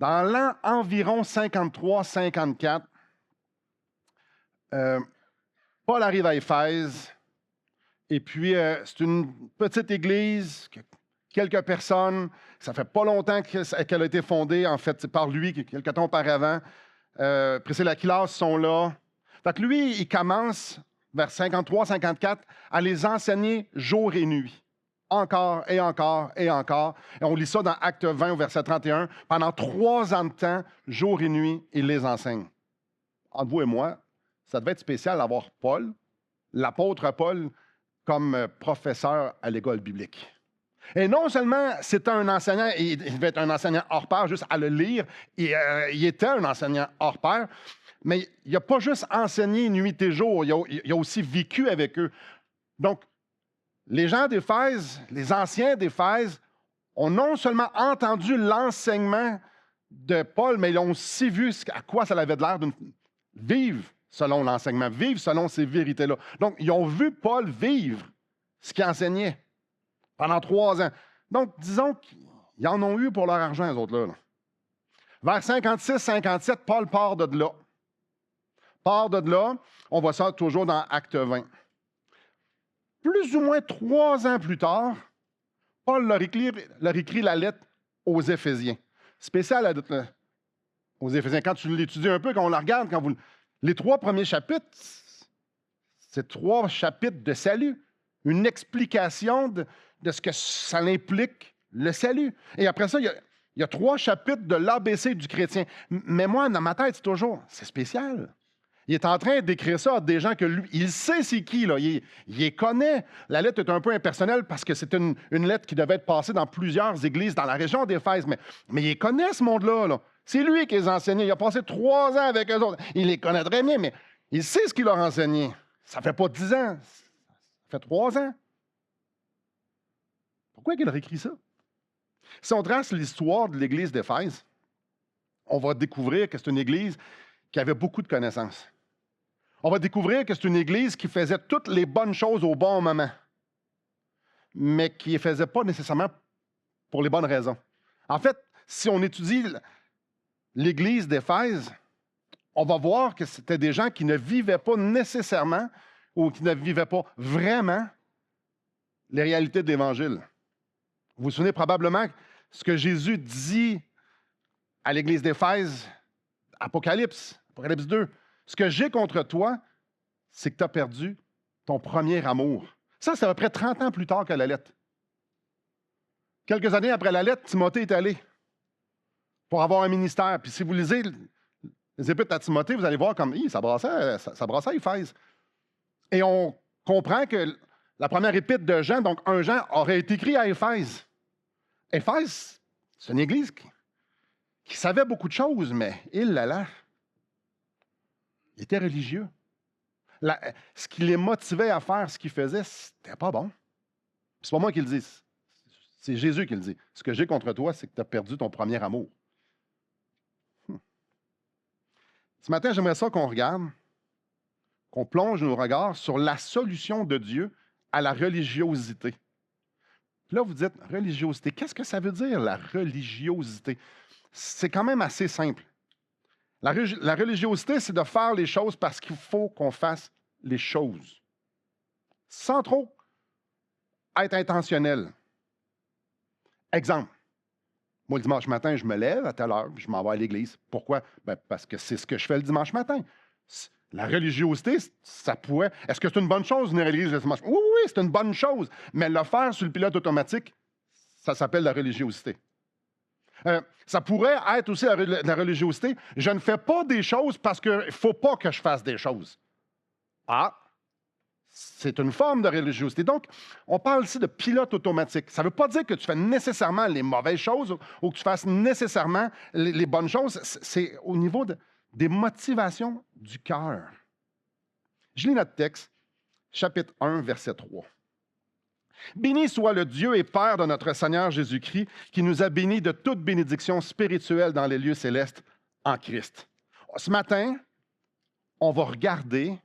Dans l'an environ 53-54, Paul arrive à Éphèse, et puis c'est une petite église, quelques personnes. Ça fait pas longtemps qu'elle a été fondée, en fait, c'est par lui, quelques temps auparavant. Priscille et Aquila sont là. Fait que lui, il commence vers 53-54 à les enseigner jour et nuit. Encore et encore et encore. Et on lit ça dans Acte 20 au verset 31. Pendant 3 ans de temps, jour et nuit, il les enseigne. Entre vous et moi, ça devait être spécial d'avoir Paul, l'apôtre Paul, comme professeur à l'école biblique. Et non seulement c'était un enseignant, il devait être un enseignant hors pair, juste à le lire, il était un enseignant hors pair, mais il n'a pas juste enseigné nuit et jour, il a aussi vécu avec eux. Donc, les gens d'Éphèse, les anciens d'Éphèse, ont non seulement entendu l'enseignement de Paul, mais ils ont aussi vu à quoi ça avait de l'air de vivre selon l'enseignement, vivre selon ces vérités-là. Donc, ils ont vu Paul vivre ce qu'il enseignait pendant 3 ans. Donc, disons qu'ils en ont eu pour leur argent, les autres-là. Là. Vers 56-57, Paul part de là. Part de là, on voit ça toujours dans Acte 20. Plus ou moins 3 ans plus tard, Paul leur écrit la lettre aux Éphésiens. Spécial la lettre aux Éphésiens. Quand tu l'étudies un peu, quand on la regarde, les 3 premiers chapitres, c'est 3 chapitres de salut. Une explication de ce que ça implique, le salut. Et après ça, il y a 3 chapitres de l'ABC du chrétien. Mais moi, dans ma tête, c'est spécial. Il est en train d'écrire ça à des gens que lui, il sait c'est qui, là. Il les connaît. La lettre est un peu impersonnelle parce que c'est une lettre qui devait être passée dans plusieurs églises dans la région d'Éphèse. Mais il connaît ce monde-là. Là. C'est lui qui les a enseignés. Il a passé 3 ans avec eux autres. Il les connaît très bien, mais il sait ce qu'il leur a enseigné. Ça fait pas 10 ans. Ça fait 3 ans. Pourquoi il a écrit ça? Si on trace l'histoire de l'Église d'Éphèse, on va découvrir que c'est une Église qui avait beaucoup de connaissances. On va découvrir que c'est une Église qui faisait toutes les bonnes choses au bon moment, mais qui ne les faisait pas nécessairement pour les bonnes raisons. En fait, si on étudie l'Église d'Éphèse, on va voir que c'était des gens qui ne vivaient pas nécessairement ou qui ne vivaient pas vraiment les réalités de l'Évangile. Vous vous souvenez probablement ce que Jésus dit à l'Église d'Éphèse, Apocalypse 2. Ce que j'ai contre toi, c'est que tu as perdu ton premier amour. Ça, c'est à peu près 30 ans plus tard que la lettre. Quelques années après la lettre, Timothée est allé pour avoir un ministère. Puis si vous lisez les épîtres à Timothée, vous allez voir comme ça brassait Éphèse. Et on comprend que la première épître de Jean, donc 1 Jean, aurait été écrit à Éphèse. Éphèse, c'est une église qui savait beaucoup de choses, mais il était religieux. Ce qui les motivait à faire ce qu'ils faisaient, c'était pas bon. C'est pas moi qui le dis, c'est Jésus qui le dit. Ce que j'ai contre toi, c'est que tu as perdu ton premier amour. Ce matin, j'aimerais ça qu'on regarde, qu'on plonge nos regards sur la solution de Dieu à la religiosité. Puis là, vous dites, religiosité, qu'est-ce que ça veut dire, la religiosité? C'est quand même assez simple. La religiosité, c'est de faire les choses parce qu'il faut qu'on fasse les choses, sans trop être intentionnel. Exemple, moi, le dimanche matin, je me lève à telle heure, je m'en vais à l'église. Pourquoi? Parce que c'est ce que je fais le dimanche matin. La religiosité, ça pourrait... Est-ce que c'est une bonne chose, une religion le dimanche? Oui, c'est une bonne chose. Mais le faire sur le pilote automatique, ça s'appelle la religiosité. Ça pourrait être aussi la religiosité. Je ne fais pas des choses parce qu'il ne faut pas que je fasse des choses. Ah, c'est une forme de religiosité. Donc, on parle ici de pilote automatique. Ça ne veut pas dire que tu fais nécessairement les mauvaises choses ou que tu fasses nécessairement les bonnes choses. C'est au niveau des motivations du cœur. Je lis notre texte, chapitre 1, verset 3. Béni soit le Dieu et Père de notre Seigneur Jésus-Christ, qui nous a bénis de toute bénédiction spirituelle dans les lieux célestes en Christ. Ce matin, on va regarder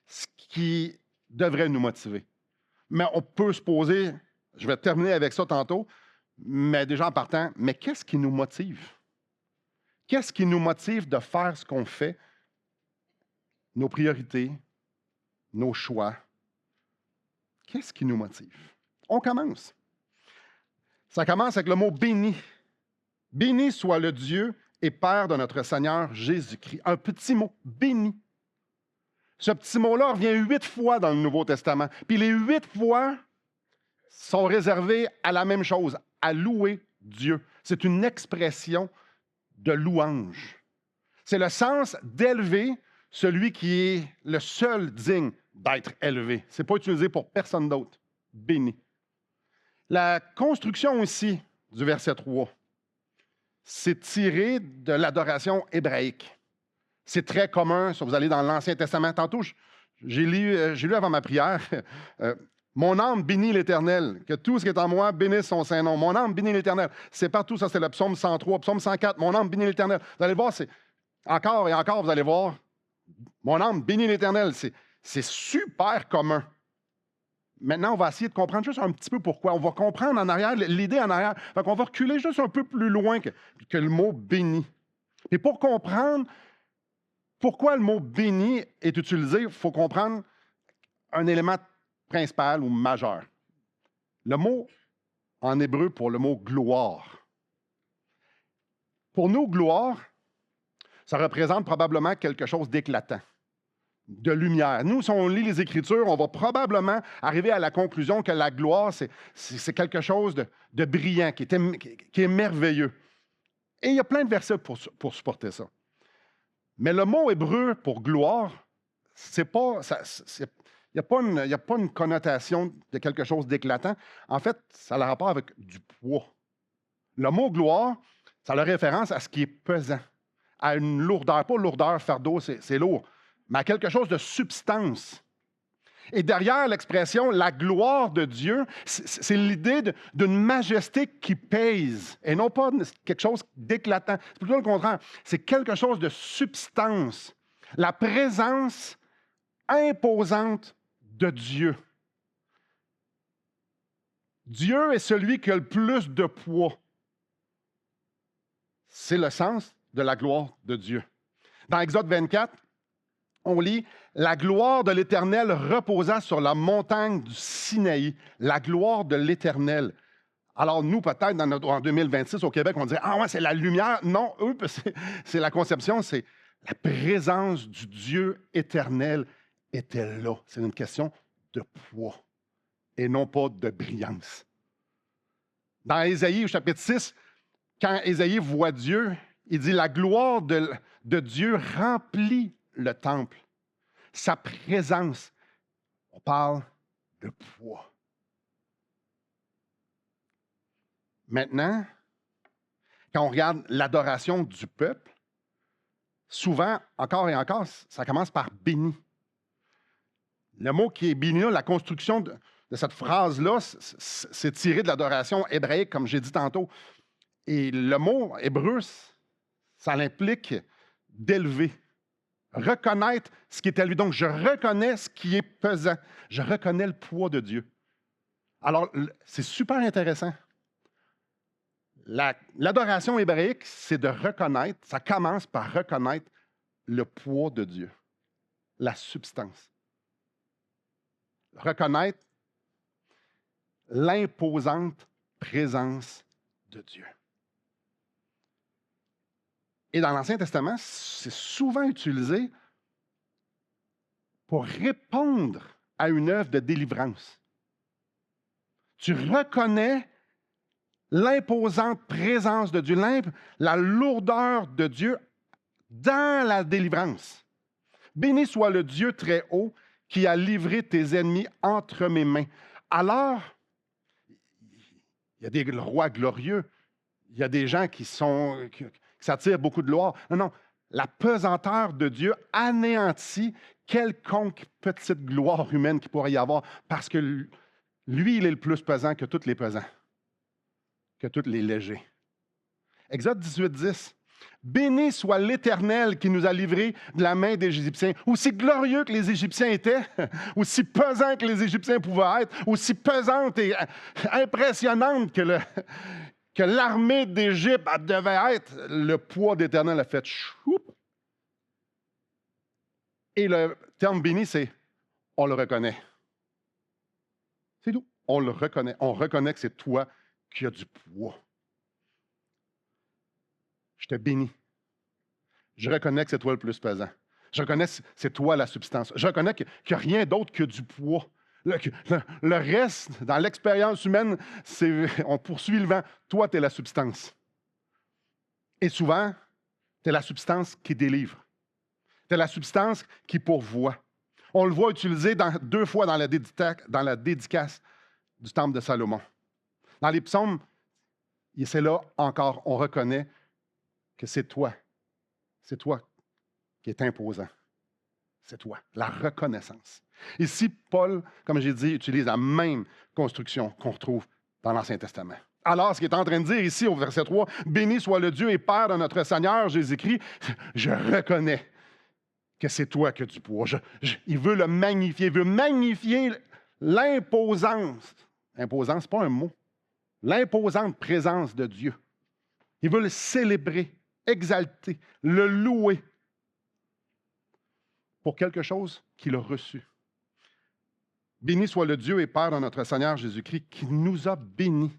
ce qui devrait nous motiver. Mais on peut se poser, je vais terminer avec ça tantôt, mais déjà en partant, mais qu'est-ce qui nous motive? Qu'est-ce qui nous motive de faire ce qu'on fait? Nos priorités, nos choix. Qu'est-ce qui nous motive? On commence. Ça commence avec le mot « béni ». Béni soit le Dieu et Père de notre Seigneur Jésus-Christ. Un petit mot, béni. Ce petit mot-là revient 8 fois dans le Nouveau Testament. Puis les 8 fois sont réservées à la même chose, à louer Dieu. C'est une expression de louange. C'est le sens d'élever celui qui est le seul digne d'être élevé. Ce n'est pas utilisé pour personne d'autre. Béni. La construction aussi du verset 3, c'est tiré de l'adoration hébraïque. C'est très commun, si vous allez dans l'Ancien Testament. Tantôt, j'ai lu avant ma prière, mon âme bénit l'Éternel, que tout ce qui est en moi bénisse son Saint-Nom. Mon âme bénit l'Éternel. C'est partout, ça c'est le psaume 103, psaume 104, mon âme bénit l'Éternel. Vous allez voir, c'est encore et encore, vous allez voir, mon âme bénit l'Éternel. C'est super commun. Maintenant, on va essayer de comprendre juste un petit peu pourquoi. On va comprendre en arrière, l'idée en arrière. Donc, on va reculer juste un peu plus loin que le mot béni. Et pour comprendre pourquoi le mot béni est utilisé, il faut comprendre un élément principal ou majeur. Le mot en hébreu pour le mot gloire. Pour nous, gloire, ça représente probablement quelque chose d'éclatant, de lumière. Nous, si on lit les Écritures, on va probablement arriver à la conclusion que la gloire, c'est quelque chose de brillant, qui est merveilleux. Et il y a plein de versets pour supporter ça. Mais le mot hébreu pour gloire, il n'y a pas une connotation de quelque chose d'éclatant. En fait, ça a le rapport avec du poids. Le mot gloire, ça a la référence à ce qui est pesant, à une lourdeur. Pas lourdeur, fardeau, c'est lourd, mais à quelque chose de substance. Et derrière l'expression « la gloire de Dieu », c'est l'idée d'une majesté qui pèse, et non pas quelque chose d'éclatant. C'est plutôt le contraire. C'est quelque chose de substance. La présence imposante de Dieu. Dieu est celui qui a le plus de poids. C'est le sens de la gloire de Dieu. Dans Exode 24, on lit « La gloire de l'Éternel reposa sur la montagne du Sinaï. » La gloire de l'Éternel. Alors nous, peut-être, en 2026, au Québec, on dirait « Ah ouais, c'est la lumière. » Non, eux, c'est la conception, c'est la présence du Dieu éternel était là. C'est une question de poids et non pas de brillance. Dans Ésaïe, au chapitre 6, quand Ésaïe voit Dieu, il dit « La gloire de Dieu remplit le temple. » Sa présence, on parle de poids. Maintenant, quand on regarde l'adoration du peuple, souvent, encore et encore, ça commence par « béni ». Le mot qui est « béni », la construction de cette phrase-là, c'est tiré de l'adoration hébraïque, comme j'ai dit tantôt. Et le mot hébreu, ça implique d'élever, reconnaître ce qui est à lui. Donc, je reconnais ce qui est pesant. Je reconnais le poids de Dieu. Alors, c'est super intéressant. L'adoration hébraïque, c'est de reconnaître, ça commence par reconnaître le poids de Dieu, la substance. Reconnaître l'imposante présence de Dieu. Et dans l'Ancien Testament, c'est souvent utilisé pour répondre à une œuvre de délivrance. Tu reconnais l'imposante présence de Dieu, la lourdeur de Dieu dans la délivrance. Béni soit le Dieu très haut qui a livré tes ennemis entre mes mains. Alors, il y a des rois glorieux, il y a des gens qui s'attirent beaucoup de gloire. Non, la pesanteur de Dieu anéantit quelconque petite gloire humaine qu'il pourrait y avoir, parce que lui, il est le plus pesant que tous les pesants, que tous les légers. Exode 18, 10. Béni soit l'Éternel qui nous a livrés de la main des Égyptiens. Aussi glorieux que les Égyptiens étaient, aussi pesants que les Égyptiens pouvaient être, aussi pesantes et impressionnantes que l'armée d'Égypte devait être, le poids d'Éternel a fait choup. Et le terme béni, c'est on le reconnaît. C'est tout. On le reconnaît. On reconnaît que c'est toi qui as du poids. Je te bénis. Je reconnais que c'est toi le plus pesant. Je reconnais que c'est toi la substance. Je reconnais qu'il n'y a rien d'autre que du poids. Le reste, dans l'expérience humaine, on poursuit le vent. Toi, tu es la substance. Et souvent, tu es la substance qui délivre. Tu es la substance qui pourvoit. On le voit utilisé deux fois dans la dédicace du temple de Salomon. Dans les psaumes, c'est là encore, on reconnaît que c'est toi. C'est toi qui est imposant. C'est toi, la reconnaissance. Ici, Paul, comme j'ai dit, utilise la même construction qu'on retrouve dans l'Ancien Testament. Alors, ce qu'il est en train de dire ici au verset 3, « Béni soit le Dieu et Père de notre Seigneur Jésus-Christ. » Je reconnais que c'est toi qui as du poids. Il veut le magnifier. Il veut magnifier l'imposance. Imposance, ce n'est pas un mot. L'imposante présence de Dieu. Il veut le célébrer, exalter, le louer pour quelque chose qu'il a reçu. Béni soit le Dieu et Père de notre Seigneur Jésus-Christ qui nous a bénis.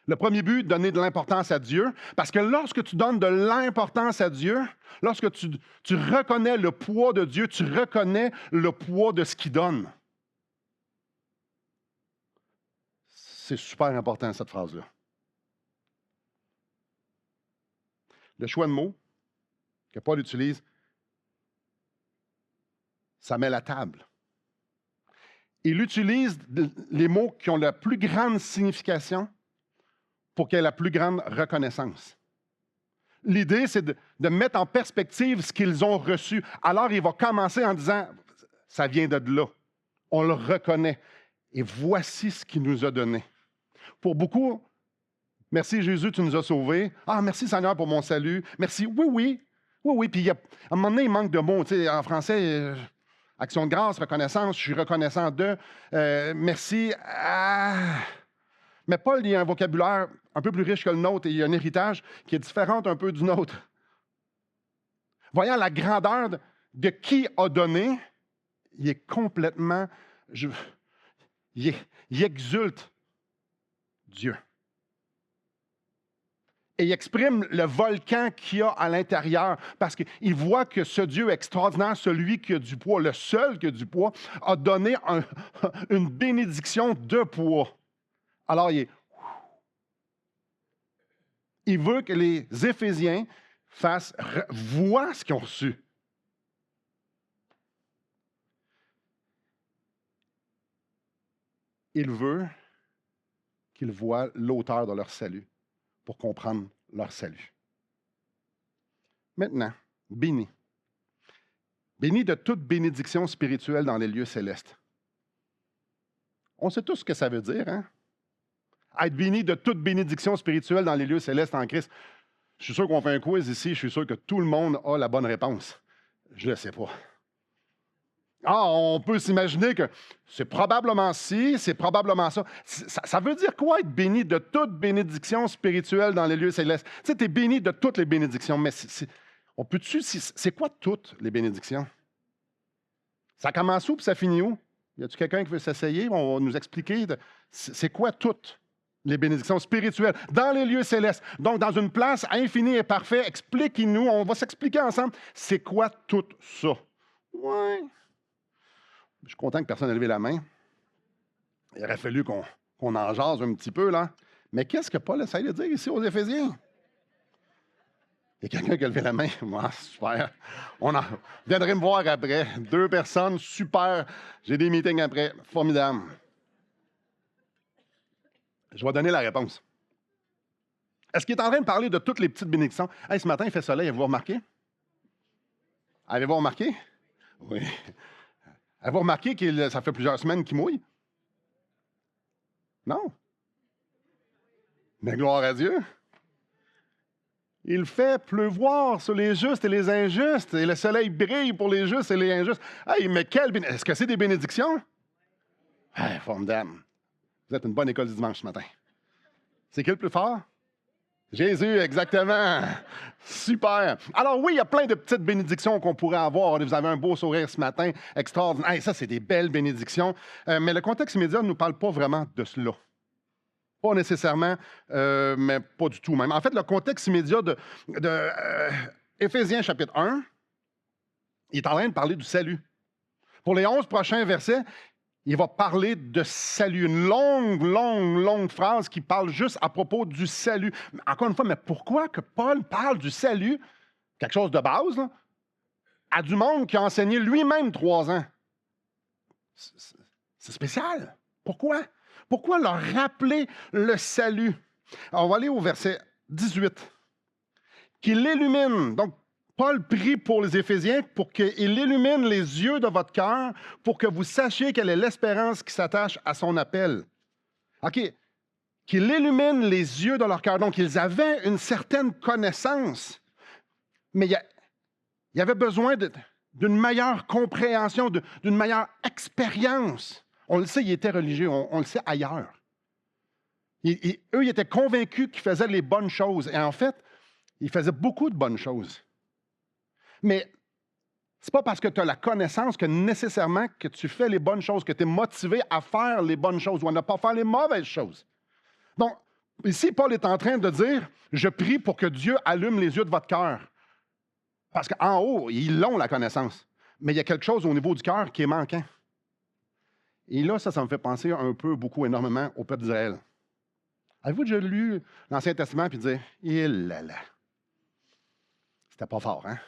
Le premier but, donner de l'importance à Dieu, parce que lorsque tu donnes de l'importance à Dieu, lorsque tu reconnais le poids de Dieu, tu reconnais le poids de ce qu'il donne. C'est super important, cette phrase-là. Le choix de mots que Paul utilise, ça met la table. Il utilise les mots qui ont la plus grande signification pour qu'il y ait la plus grande reconnaissance. L'idée, c'est de mettre en perspective ce qu'ils ont reçu. Alors, il va commencer en disant, ça vient de là. On le reconnaît. Et voici ce qu'il nous a donné. Pour beaucoup, merci Jésus, tu nous as sauvés. Ah, merci Seigneur pour mon salut. Merci, oui. Puis à un moment donné, il manque de mots. Tu sais, en français, action de grâce, reconnaissance, je suis reconnaissant de. Merci. Mais Paul, il a un vocabulaire un peu plus riche que le nôtre et il a un héritage qui est différent un peu du nôtre. Voyant la grandeur de qui a donné, il est complètement... il exulte Dieu. Et il exprime le volcan qu'il y a à l'intérieur parce qu'il voit que ce Dieu extraordinaire, celui qui a du poids, le seul qui a du poids, a donné une bénédiction de poids. Alors, il veut que les Éphésiens voient ce qu'ils ont reçu. Il veut qu'ils voient l'auteur de leur salut pour comprendre leur salut. Maintenant, béni. Béni de toute bénédiction spirituelle dans les lieux célestes. On sait tous ce que ça veut dire, hein? Être béni de toute bénédiction spirituelle dans les lieux célestes en Christ. Je suis sûr qu'on fait un quiz ici, je suis sûr que tout le monde a la bonne réponse. Je ne le sais pas. On peut s'imaginer que c'est probablement ci, c'est probablement ça. Ça veut dire quoi être béni de toute bénédiction spirituelle dans les lieux célestes? Tu sais, tu es béni de toutes les bénédictions, mais c'est quoi toutes les bénédictions? Ça commence où puis ça finit où? Y a-t-il quelqu'un qui veut s'essayer? On va nous expliquer. C'est quoi toutes les bénédictions spirituelles dans les lieux célestes? Donc, dans une place infinie et parfaite, expliquez-nous, on va s'expliquer ensemble, c'est quoi tout ça? Oui. Je suis content que personne n'ait levé la main. Il aurait fallu qu'on en jase un petit peu, là. Mais qu'est-ce que Paul essaie de dire ici aux Éphésiens? Il y a quelqu'un qui a levé la main. Moi, super. Viendrez me voir après. 2 personnes, super. J'ai des meetings après. Formidable. Je vais donner la réponse. Est-ce qu'il est en train de parler de toutes les petites bénédictions? Hey, ce matin, il fait soleil. Avez-vous remarqué? Avez-vous remarqué? Oui. Avez-vous remarqué que ça fait plusieurs semaines qu'il mouille? Non. Mais gloire à Dieu. Il fait pleuvoir sur les justes et les injustes, et le soleil brille pour les justes et les injustes. Hey, mais est-ce que c'est des bénédictions? Hey, formidable. Vous êtes une bonne école du dimanche ce matin. C'est qui le plus fort? Jésus, exactement. Super. Alors oui, il y a plein de petites bénédictions qu'on pourrait avoir. Vous avez un beau sourire ce matin, extraordinaire. Hey, ça, c'est des belles bénédictions. Mais le contexte immédiat ne nous parle pas vraiment de cela. Pas nécessairement, mais pas du tout même. En fait, le contexte immédiat de Éphésiens chapitre 1, il est en train de parler du salut. Pour les 11 prochains versets, il va parler de salut. Une longue phrase qui parle juste à propos du salut. Encore une fois, mais pourquoi que Paul parle du salut, quelque chose de base, là, à du monde qui a enseigné lui-même 3 ans? C'est spécial. Pourquoi? Pourquoi leur rappeler le salut? Alors, on va aller au verset 18. Qu'il illumine. Donc, Paul prie pour les Éphésiens pour qu'il illumine les yeux de votre cœur pour que vous sachiez quelle est l'espérance qui s'attache à son appel. OK. Qu'il illumine les yeux de leur cœur. Donc, ils avaient une certaine connaissance, mais il y avait besoin d'une meilleure compréhension, d'une meilleure expérience. On le sait, ils étaient religieux, on le sait ailleurs. Eux, ils étaient convaincus qu'ils faisaient les bonnes choses. Et en fait, ils faisaient beaucoup de bonnes choses. Mais ce n'est pas parce que tu as la connaissance que nécessairement que tu fais les bonnes choses, que tu es motivé à faire les bonnes choses ou à ne pas faire les mauvaises choses. Donc, ici, Paul est en train de dire, je prie pour que Dieu allume les yeux de votre cœur. Parce qu'en haut, ils ont la connaissance. Mais il y a quelque chose au niveau du cœur qui est manquant. Et là, ça me fait penser un peu, beaucoup, énormément au peuple d'Israël. Avez-vous déjà lu l'Ancien Testament et dire, il là là, c'était pas fort, hein?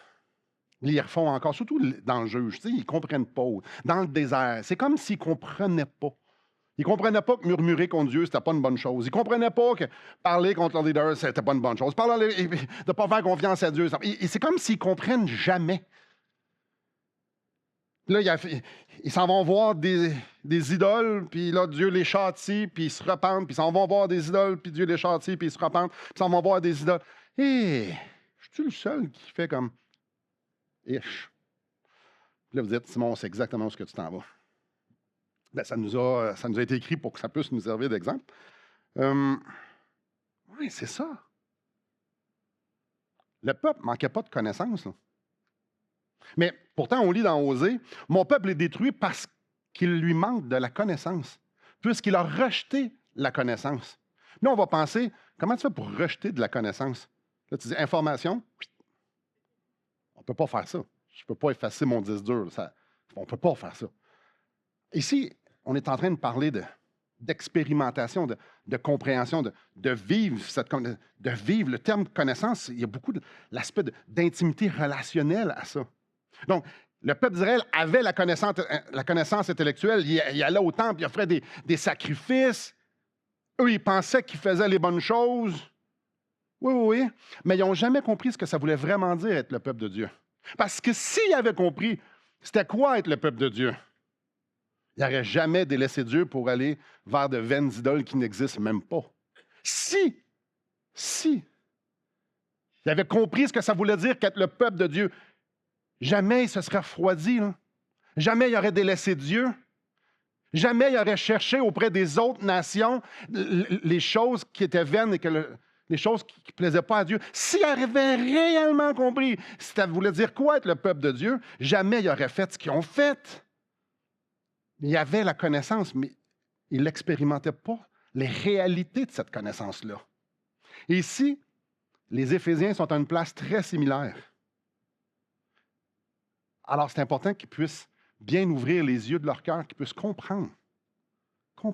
Ils y refont encore, surtout dans le juge, ils ne comprennent pas. Dans le désert, c'est comme s'ils ne comprenaient pas. Ils ne comprenaient pas que murmurer contre Dieu, ce n'était pas une bonne chose. Ils ne comprenaient pas que parler contre leur leader, ce n'était pas une bonne chose. Parler de ne pas faire confiance à Dieu, c'est comme s'ils ne comprennent jamais. Là, ils s'en vont voir des idoles, puis là, Dieu les châtie, puis ils se repentent, puis ils s'en vont voir des idoles, puis Dieu les châtie, puis ils se repentent, puis ils s'en vont voir des idoles. Hé, je suis le seul qui fait comme... Ish. Puis là, vous dites, Simon, c'est exactement où ce que tu t'en vas. Bien, ça nous a été écrit pour que ça puisse nous servir d'exemple. Oui, c'est ça. Le peuple ne manquait pas de connaissances. Là. Mais pourtant, on lit dans Osée, « Mon peuple est détruit parce qu'il lui manque de la connaissance, puisqu'il a rejeté la connaissance. » Là, on va penser, comment tu fais pour rejeter de la connaissance? Là, tu dis, information, on ne peut pas faire ça. Je ne peux pas effacer mon disque dur. On ne peut pas faire ça. Ici, on est en train de parler d'expérimentation, de compréhension, de vivre de vivre le terme connaissance. Il y a beaucoup de l'aspect d'intimité relationnelle à ça. Donc, le peuple d'Israël avait la connaissance intellectuelle. Il allait au temple, il offrait des sacrifices. Eux, ils pensaient qu'ils faisaient les bonnes choses. Oui. Mais ils n'ont jamais compris ce que ça voulait vraiment dire être le peuple de Dieu. Parce que s'ils avaient compris, c'était quoi être le peuple de Dieu? Ils n'auraient jamais délaissé Dieu pour aller vers de vaines idoles qui n'existent même pas. Si ils avaient compris ce que ça voulait dire qu'être le peuple de Dieu, jamais ils se seraient refroidis. Là. Jamais ils auraient délaissé Dieu. Jamais ils auraient cherché auprès des autres nations les choses qui étaient vaines et les choses qui ne plaisaient pas à Dieu. S'ils avaient réellement compris ça voulait dire quoi être le peuple de Dieu, jamais ils auraient fait ce qu'ils ont fait. Il y avait la connaissance, mais ils n'expérimentaient pas les réalités de cette connaissance-là. Et ici, les Éphésiens sont à une place très similaire. Alors, c'est important qu'ils puissent bien ouvrir les yeux de leur cœur, qu'ils puissent comprendre, qu'ils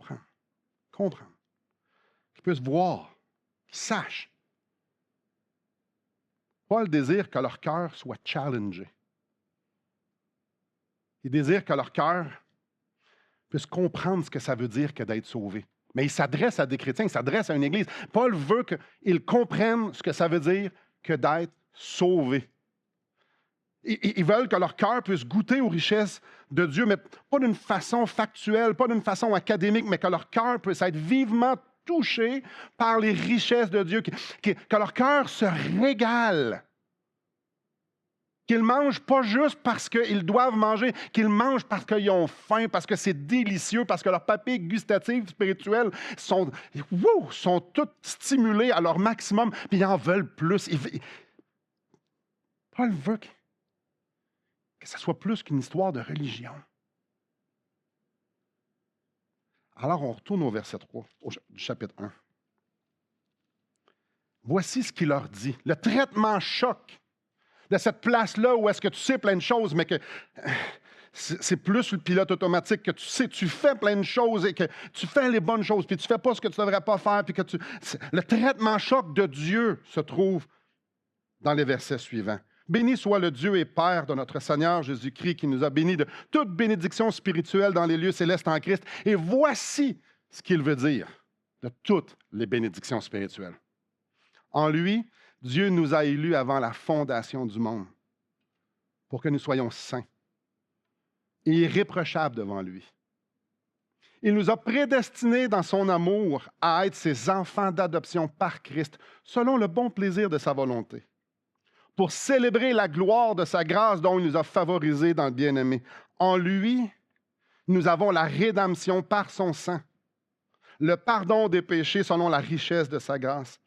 puissent voir, qu'ils sachent. Paul désire que leur cœur soit challengé. Il désire que leur cœur puisse comprendre ce que ça veut dire que d'être sauvé. Mais il s'adresse à des chrétiens, il s'adresse à une église. Paul veut qu'ils comprennent ce que ça veut dire que d'être sauvé. Ils veulent que leur cœur puisse goûter aux richesses de Dieu, mais pas d'une façon factuelle, pas d'une façon académique, mais que leur cœur puisse être vivement touché par les richesses de Dieu, que leur cœur se régale Qu'ils mangent pas juste parce qu'ils doivent manger, qu'ils mangent parce qu'ils ont faim, parce que c'est délicieux, parce que leurs papilles gustatives spirituelles sont toutes stimulées à leur maximum, puis ils en veulent plus. Paul veut que ce soit plus qu'une histoire de religion. Alors, on retourne au verset 3 du chapitre 1. Voici ce qu'il leur dit. Le traitement choc de cette place-là où est-ce que tu sais plein de choses, mais que c'est plus le pilote automatique, que tu fais plein de choses et que tu fais les bonnes choses, puis tu ne fais pas ce que tu ne devrais pas faire, puis le traitement choc de Dieu se trouve dans les versets suivants. Béni soit le Dieu et Père de notre Seigneur Jésus-Christ qui nous a bénis de toute bénédiction spirituelle dans les lieux célestes en Christ. Et voici ce qu'il veut dire de toutes les bénédictions spirituelles. En lui, Dieu nous a élus avant la fondation du monde pour que nous soyons saints et irréprochables devant lui. Il nous a prédestinés dans son amour à être ses enfants d'adoption par Christ, selon le bon plaisir de sa volonté, pour célébrer la gloire de sa grâce dont il nous a favorisés dans le bien-aimé. En lui, nous avons la rédemption par son sang, le pardon des péchés selon la richesse de sa grâce,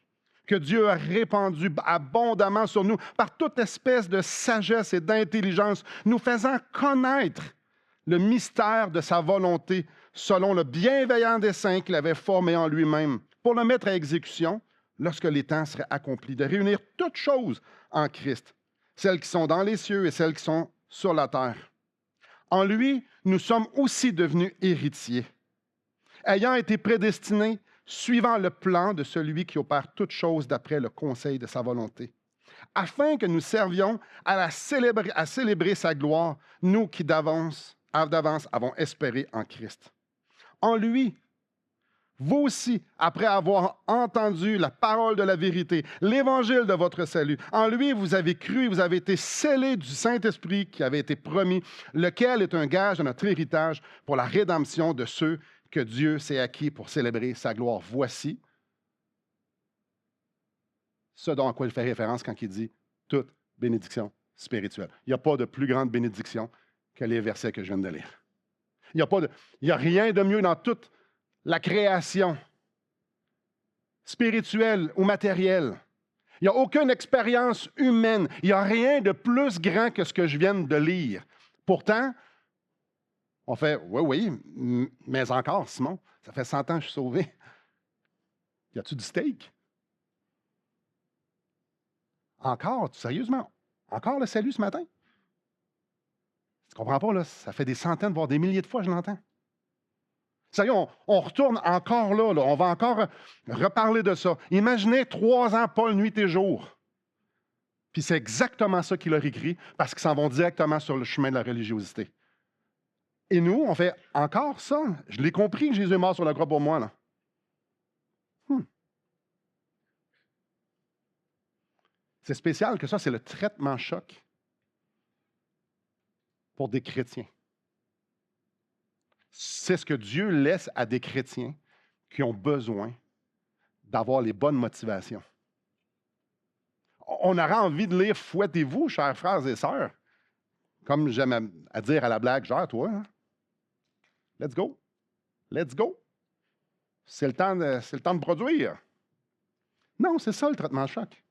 que Dieu a répandu abondamment sur nous par toute espèce de sagesse et d'intelligence, nous faisant connaître le mystère de sa volonté selon le bienveillant dessein qu'il avait formé en lui-même pour le mettre à exécution lorsque les temps seraient accomplis, de réunir toutes choses en Christ, celles qui sont dans les cieux et celles qui sont sur la terre. En lui, nous sommes aussi devenus héritiers, ayant été prédestinés suivant le plan de celui qui opère toutes choses d'après le conseil de sa volonté, afin que nous servions à célébrer sa gloire, nous qui d'avance avons espéré en Christ. En lui, vous aussi, après avoir entendu la parole de la vérité, l'évangile de votre salut, en lui vous avez cru et vous avez été scellés du Saint-Esprit qui avait été promis, lequel est un gage de notre héritage pour la rédemption de ceux que Dieu s'est acquis pour célébrer sa gloire. Voici ce dont à quoi il fait référence quand il dit toute bénédiction spirituelle. Il n'y a pas de plus grande bénédiction que les versets que je viens de lire. Il n'y a rien de mieux dans toute la création spirituelle ou matérielle. Il n'y a aucune expérience humaine. Il n'y a rien de plus grand que ce que je viens de lire. Pourtant, on fait, oui, mais encore, Simon, ça fait 100 ans que je suis sauvé. Y a-tu du steak? Encore, sérieusement, encore le salut ce matin? Tu comprends pas, là? Ça fait des centaines, voire des milliers de fois que je l'entends. Sérieux, on retourne encore là, on va encore reparler de ça. Imaginez 3 ans, Paul, nuit et jour. Puis c'est exactement ça qu'il a écrit, parce qu'ils s'en vont directement sur le chemin de la religiosité. Et nous, on fait encore ça. Je l'ai compris que Jésus est mort sur la croix pour moi, là. C'est spécial que ça, c'est le traitement choc pour des chrétiens. C'est ce que Dieu laisse à des chrétiens qui ont besoin d'avoir les bonnes motivations. On aura envie de lire « Fouettez-vous, chers frères et sœurs », comme j'aime à dire à la blague, genre, toi, hein? Let's go. Let's go. C'est le temps de produire. Non, c'est ça le traitement choc.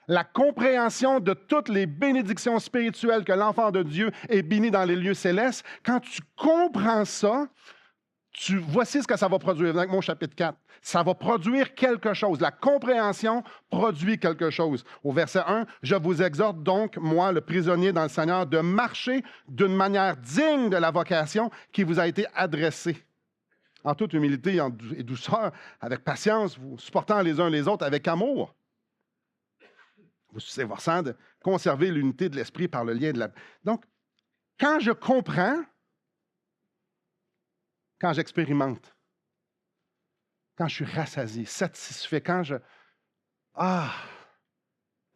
La compréhension de toutes les bénédictions spirituelles que l'enfant de Dieu est béni dans les lieux célestes, quand tu comprends ça, voici ce que ça va produire. Avec mon chapitre 4. Ça va produire quelque chose. La compréhension produit quelque chose. Au verset 1, « Je vous exhorte donc, moi, le prisonnier dans le Seigneur, de marcher d'une manière digne de la vocation qui vous a été adressée. En toute humilité et douceur, avec patience, vous supportant les uns les autres avec amour. Vous s'efforçant de conserver l'unité de l'esprit par le lien de la... » Donc, quand je comprends, quand j'expérimente, quand je suis rassasié, satisfait, quand je...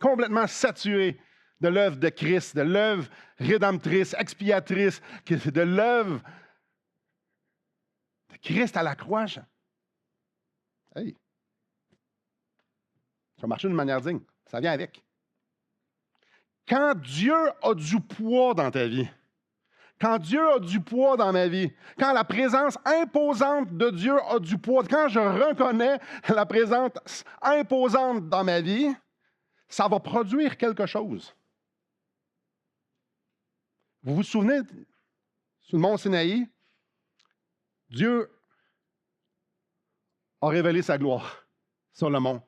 complètement saturé de l'œuvre de Christ, de l'œuvre rédemptrice, expiatrice, de l'œuvre de Christ à la croix. Hey! Ça va marcher d'une manière digne. Ça vient avec. Quand Dieu a du poids dans ta vie, quand Dieu a du poids dans ma vie, quand la présence imposante de Dieu a du poids, quand je reconnais la présence imposante dans ma vie, ça va produire quelque chose. Vous vous souvenez, sur le mont Sinaï, Dieu a révélé sa gloire sur le mont.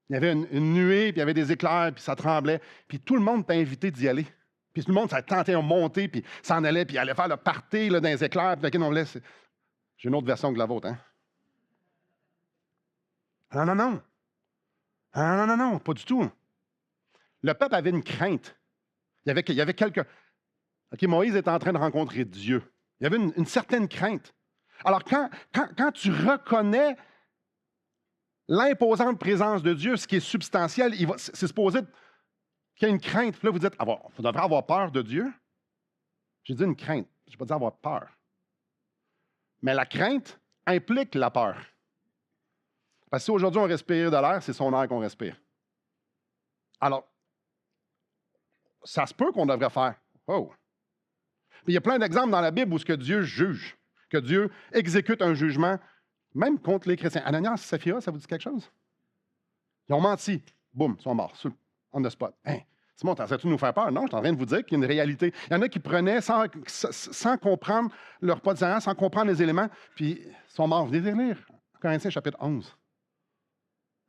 Il y avait une nuée, puis il y avait des éclairs, puis ça tremblait, puis tout le monde t'a invité d'y aller. Puis tout le monde, ça tentait de monter, puis s'en allait, puis allait faire le party là, dans les éclairs. Puis on laisse. J'ai une autre version que la vôtre, hein? Non, non, non. Non, non, non, non, pas du tout. Le peuple avait une crainte. Il y avait quelques... OK, Moïse est en train de rencontrer Dieu. Il y avait une certaine crainte. Alors, quand tu reconnais l'imposante présence de Dieu, ce qui est substantiel, c'est supposé qu'il y a une crainte. Puis là, vous dites, il devrait avoir peur de Dieu. J'ai dit une crainte. Je n'ai pas dit avoir peur. Mais la crainte implique la peur. Parce que si aujourd'hui on respire de l'air, c'est son air qu'on respire. Alors, ça se peut qu'on devrait faire. Oh! Mais il y a plein d'exemples dans la Bible où ce que Dieu juge, que Dieu exécute un jugement, même contre les chrétiens. Ananias et Saphira, ça vous dit quelque chose? Ils ont menti. Boum, ils sont morts, on the spot. Hein? Simon, tu essaies de nous faire peur? Non, je suis en train de vous dire qu'il y a une réalité. Il y en a qui prenaient sans comprendre leur position, sans comprendre les éléments, puis ils sont morts. Vous devez lire Corinthiens chapitre 11.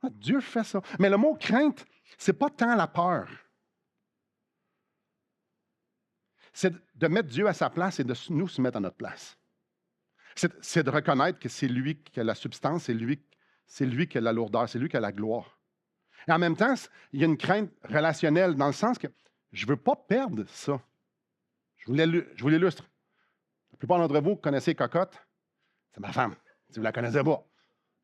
Ah, Dieu fait ça. Mais le mot crainte, ce n'est pas tant la peur. C'est de mettre Dieu à sa place et de nous se mettre à notre place. C'est de reconnaître que c'est lui qui a la substance, c'est lui qui a la lourdeur, c'est lui qui a la gloire. Et en même temps, il y a une crainte relationnelle dans le sens que je ne veux pas perdre ça. Je vous l'illustre. La plupart d'entre vous connaissez Cocotte. C'est ma femme. Si vous ne la connaissez pas,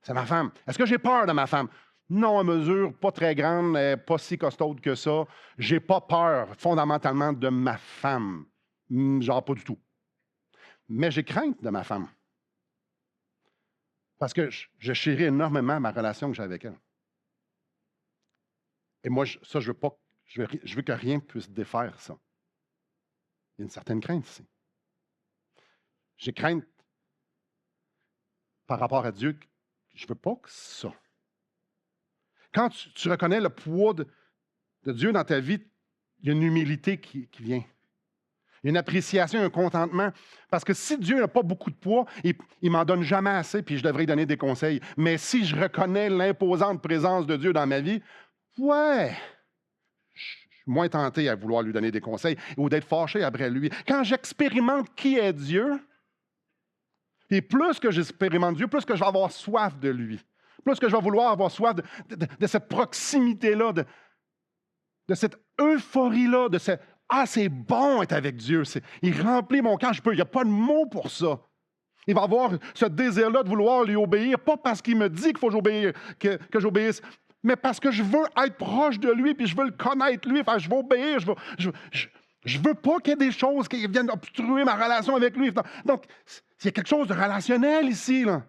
c'est ma femme. Est-ce que j'ai peur de ma femme? Non, à mesure, pas très grande, pas si costaude que ça. J'ai pas peur fondamentalement de ma femme. Genre pas du tout. Mais j'ai crainte de ma femme. Parce que je chéris énormément ma relation que j'ai avec elle. Et moi, je veux pas, je veux que rien puisse défaire ça. Il y a une certaine crainte ici. J'ai crainte par rapport à Dieu. Je ne veux pas que ça. Quand tu reconnais le poids de Dieu dans ta vie, il y a une humilité qui vient. Il y a une appréciation, un contentement. Parce que si Dieu n'a pas beaucoup de poids, il ne m'en donne jamais assez, puis je devrais lui donner des conseils. Mais si je reconnais l'imposante présence de Dieu dans ma vie, ouais, je suis moins tenté à vouloir lui donner des conseils ou d'être fâché après lui. Quand j'expérimente qui est Dieu, et plus que j'expérimente Dieu, plus que je vais avoir soif de lui. Plus que je vais vouloir avoir soif de cette proximité-là, de cette euphorie-là, de cette « Ah, c'est bon être avec Dieu! » Il remplit mon cœur, il n'y a pas de mots pour ça. Il va avoir ce désir-là de vouloir lui obéir, pas parce qu'il me dit qu'il faut que j'obéisse, mais parce que je veux être proche de lui, puis je veux le connaître, lui. Enfin, je veux obéir, je veux pas qu'il y ait des choses qui viennent obstruer ma relation avec lui. Donc, il y a quelque chose de relationnel ici, là.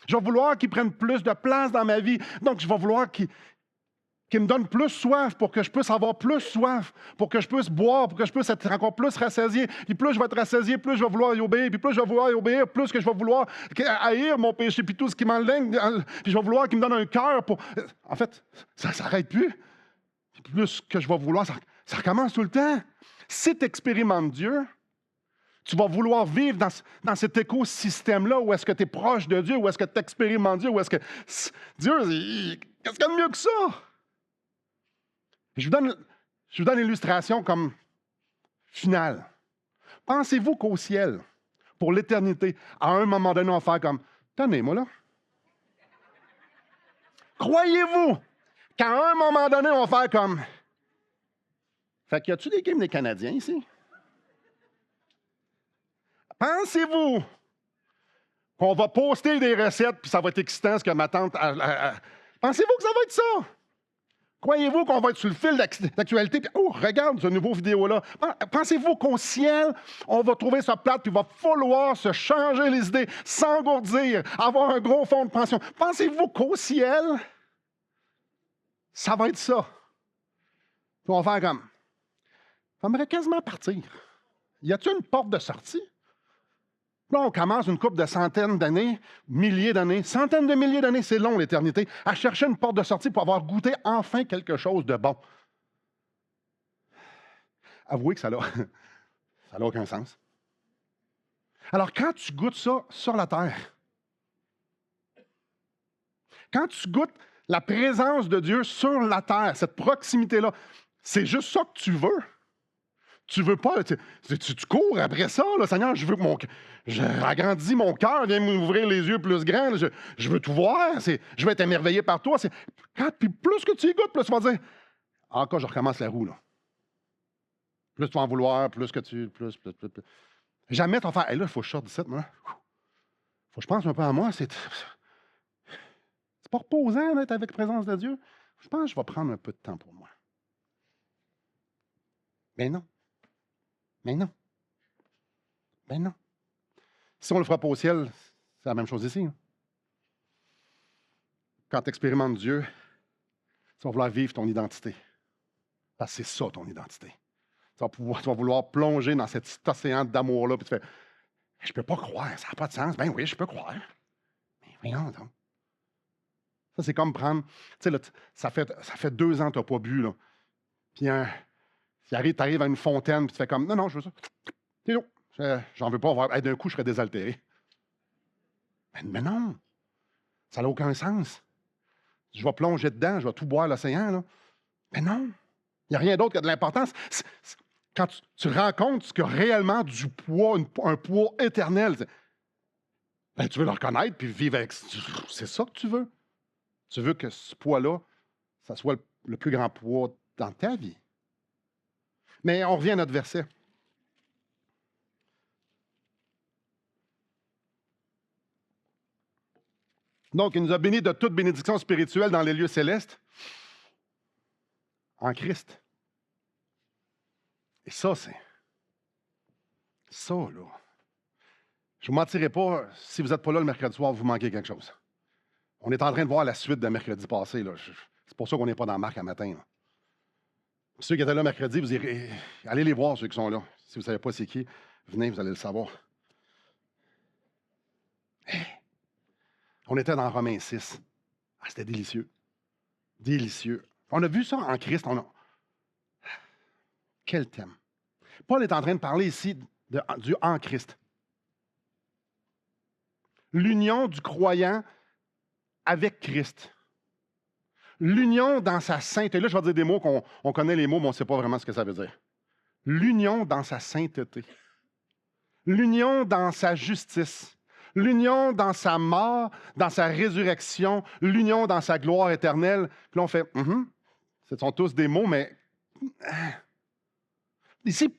Je vais vouloir qu'il prenne plus de place dans ma vie. Donc, je vais vouloir qu'il me donne plus soif pour que je puisse avoir plus soif, pour que je puisse boire, pour que je puisse être encore plus rassasié. Puis plus je vais être rassasié, plus je vais vouloir y obéir. Puis plus je vais vouloir y obéir, plus que je vais vouloir haïr mon péché, puis tout ce qui m'enlègue. Puis je vais vouloir qu'il me donne un cœur pour... En fait, ça ne s'arrête plus. Puis plus que je vais vouloir, ça recommence tout le temps. Si tu expérimentes Dieu, tu vas vouloir vivre dans cet écosystème-là où est-ce que tu es proche de Dieu, où est-ce que tu expérimentes Dieu, où est-ce que Dieu, qu'est-ce qu'il y a de mieux que ça? Je vous donne l'illustration comme finale. Pensez-vous qu'au ciel, pour l'éternité, à un moment donné, on va faire comme « Tenez-moi là. » Croyez-vous qu'à un moment donné, on va faire comme « Fait qu'il y a-tu des games des Canadiens ici? » Pensez-vous qu'on va poster des recettes puis ça va être excitant ce que ma tante... Pensez-vous que ça va être ça? Croyez-vous qu'on va être sur le fil d'actualité? Puis, oh, regarde ce nouveau vidéo-là. Pensez-vous qu'au ciel, on va trouver sa plate puis il va falloir se changer les idées, s'engourdir, avoir un gros fonds de pension? Pensez-vous qu'au ciel, ça va être ça? Puis on va faire comme, J'aimerais quasiment partir. Y a-t-il une porte de sortie? Là, on commence une couple de centaines d'années, milliers d'années, centaines de milliers d'années, c'est long l'éternité, à chercher une porte de sortie pour avoir goûté enfin quelque chose de bon. Avouez que ça n'a aucun sens. Alors, quand tu goûtes ça sur la terre, quand tu goûtes la présence de Dieu sur la terre, cette proximité-là, c'est juste ça que tu veux. Tu veux pas, tu cours après ça, là, Seigneur, je veux que je agrandis mon cœur, viens m'ouvrir les yeux plus grands, là, je veux tout voir, je veux être émerveillé par toi. Puis plus que tu y goûtes, plus tu vas dire, encore, je recommence la roue, là. Plus tu vas en vouloir, plus que tu... Plus. Jamais tu vas faire, hey, là, il faut que je sorte d'ici, moi. Faut que je pense un peu à moi, c'est pas reposant d'être avec la présence de Dieu. Je pense que je vais prendre un peu de temps pour moi. Mais non. Mais non. Ben non. Si on ne le fera pas au ciel, c'est la même chose ici. Hein. Quand tu expérimentes Dieu, tu vas vouloir vivre ton identité. Parce que c'est ça, ton identité. Tu vas vouloir plonger dans cet océan d'amour-là, puis tu fais, je ne peux pas croire, ça n'a pas de sens. Ben oui, je peux croire. Mais voyons donc. Ça, c'est comme prendre, tu sais, ça fait 2 ans que tu n'as pas bu, là. Puis tu arrives à une fontaine, puis tu fais comme, non, je veux ça. C'est non. J'en veux pas avoir. Hey, d'un coup, je serais désaltéré. Mais non, ça n'a aucun sens. Je vais plonger dedans, je vais tout boire l'océan. Là. Mais non, il n'y a rien d'autre qui a de l'importance. Quand tu rencontres ce qui a réellement du poids, un poids éternel, ben, tu veux le reconnaître puis vivre avec. C'est ça que tu veux. Tu veux que ce poids-là, ça soit le plus grand poids dans ta vie. Mais on revient à notre verset. Donc, il nous a bénis de toute bénédiction spirituelle dans les lieux célestes en Christ. Et ça, c'est... Ça, là... Je ne vous mentirai pas, si vous n'êtes pas là le mercredi soir, vous manquez quelque chose. On est en train de voir la suite de mercredi passé. Là. C'est pour ça qu'on n'est pas dans Marc à matin. Là. Ceux qui étaient là mercredi, vous irez... Allez les voir, ceux qui sont là. Si vous ne savez pas c'est qui, venez, vous allez le savoir. On était dans Romains 6. Ah, c'était délicieux. Délicieux. On a vu ça en Christ. Quel thème. Paul est en train de parler ici du en Christ. L'union du croyant avec Christ. L'union dans sa sainteté. Là, je vais dire des mots qu'on connaît les mots, mais on ne sait pas vraiment ce que ça veut dire. L'union dans sa sainteté. L'union dans sa justice. L'union dans sa mort, dans sa résurrection. L'union dans sa gloire éternelle. Puis là, on fait, ce sont tous des mots, mais... Ici,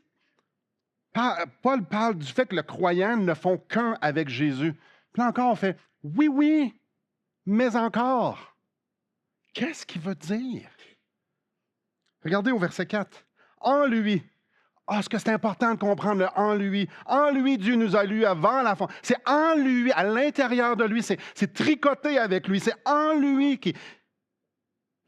Paul parle du fait que le croyant ne font qu'un avec Jésus. Puis là encore, on fait, oui, mais encore. Qu'est-ce qu'il veut dire? Regardez au verset 4. En lui. Ah, ce que c'est important de comprendre le en lui. En lui, Dieu nous a lus avant la fin. C'est en lui, à l'intérieur de lui. C'est tricoté avec lui. C'est en lui qui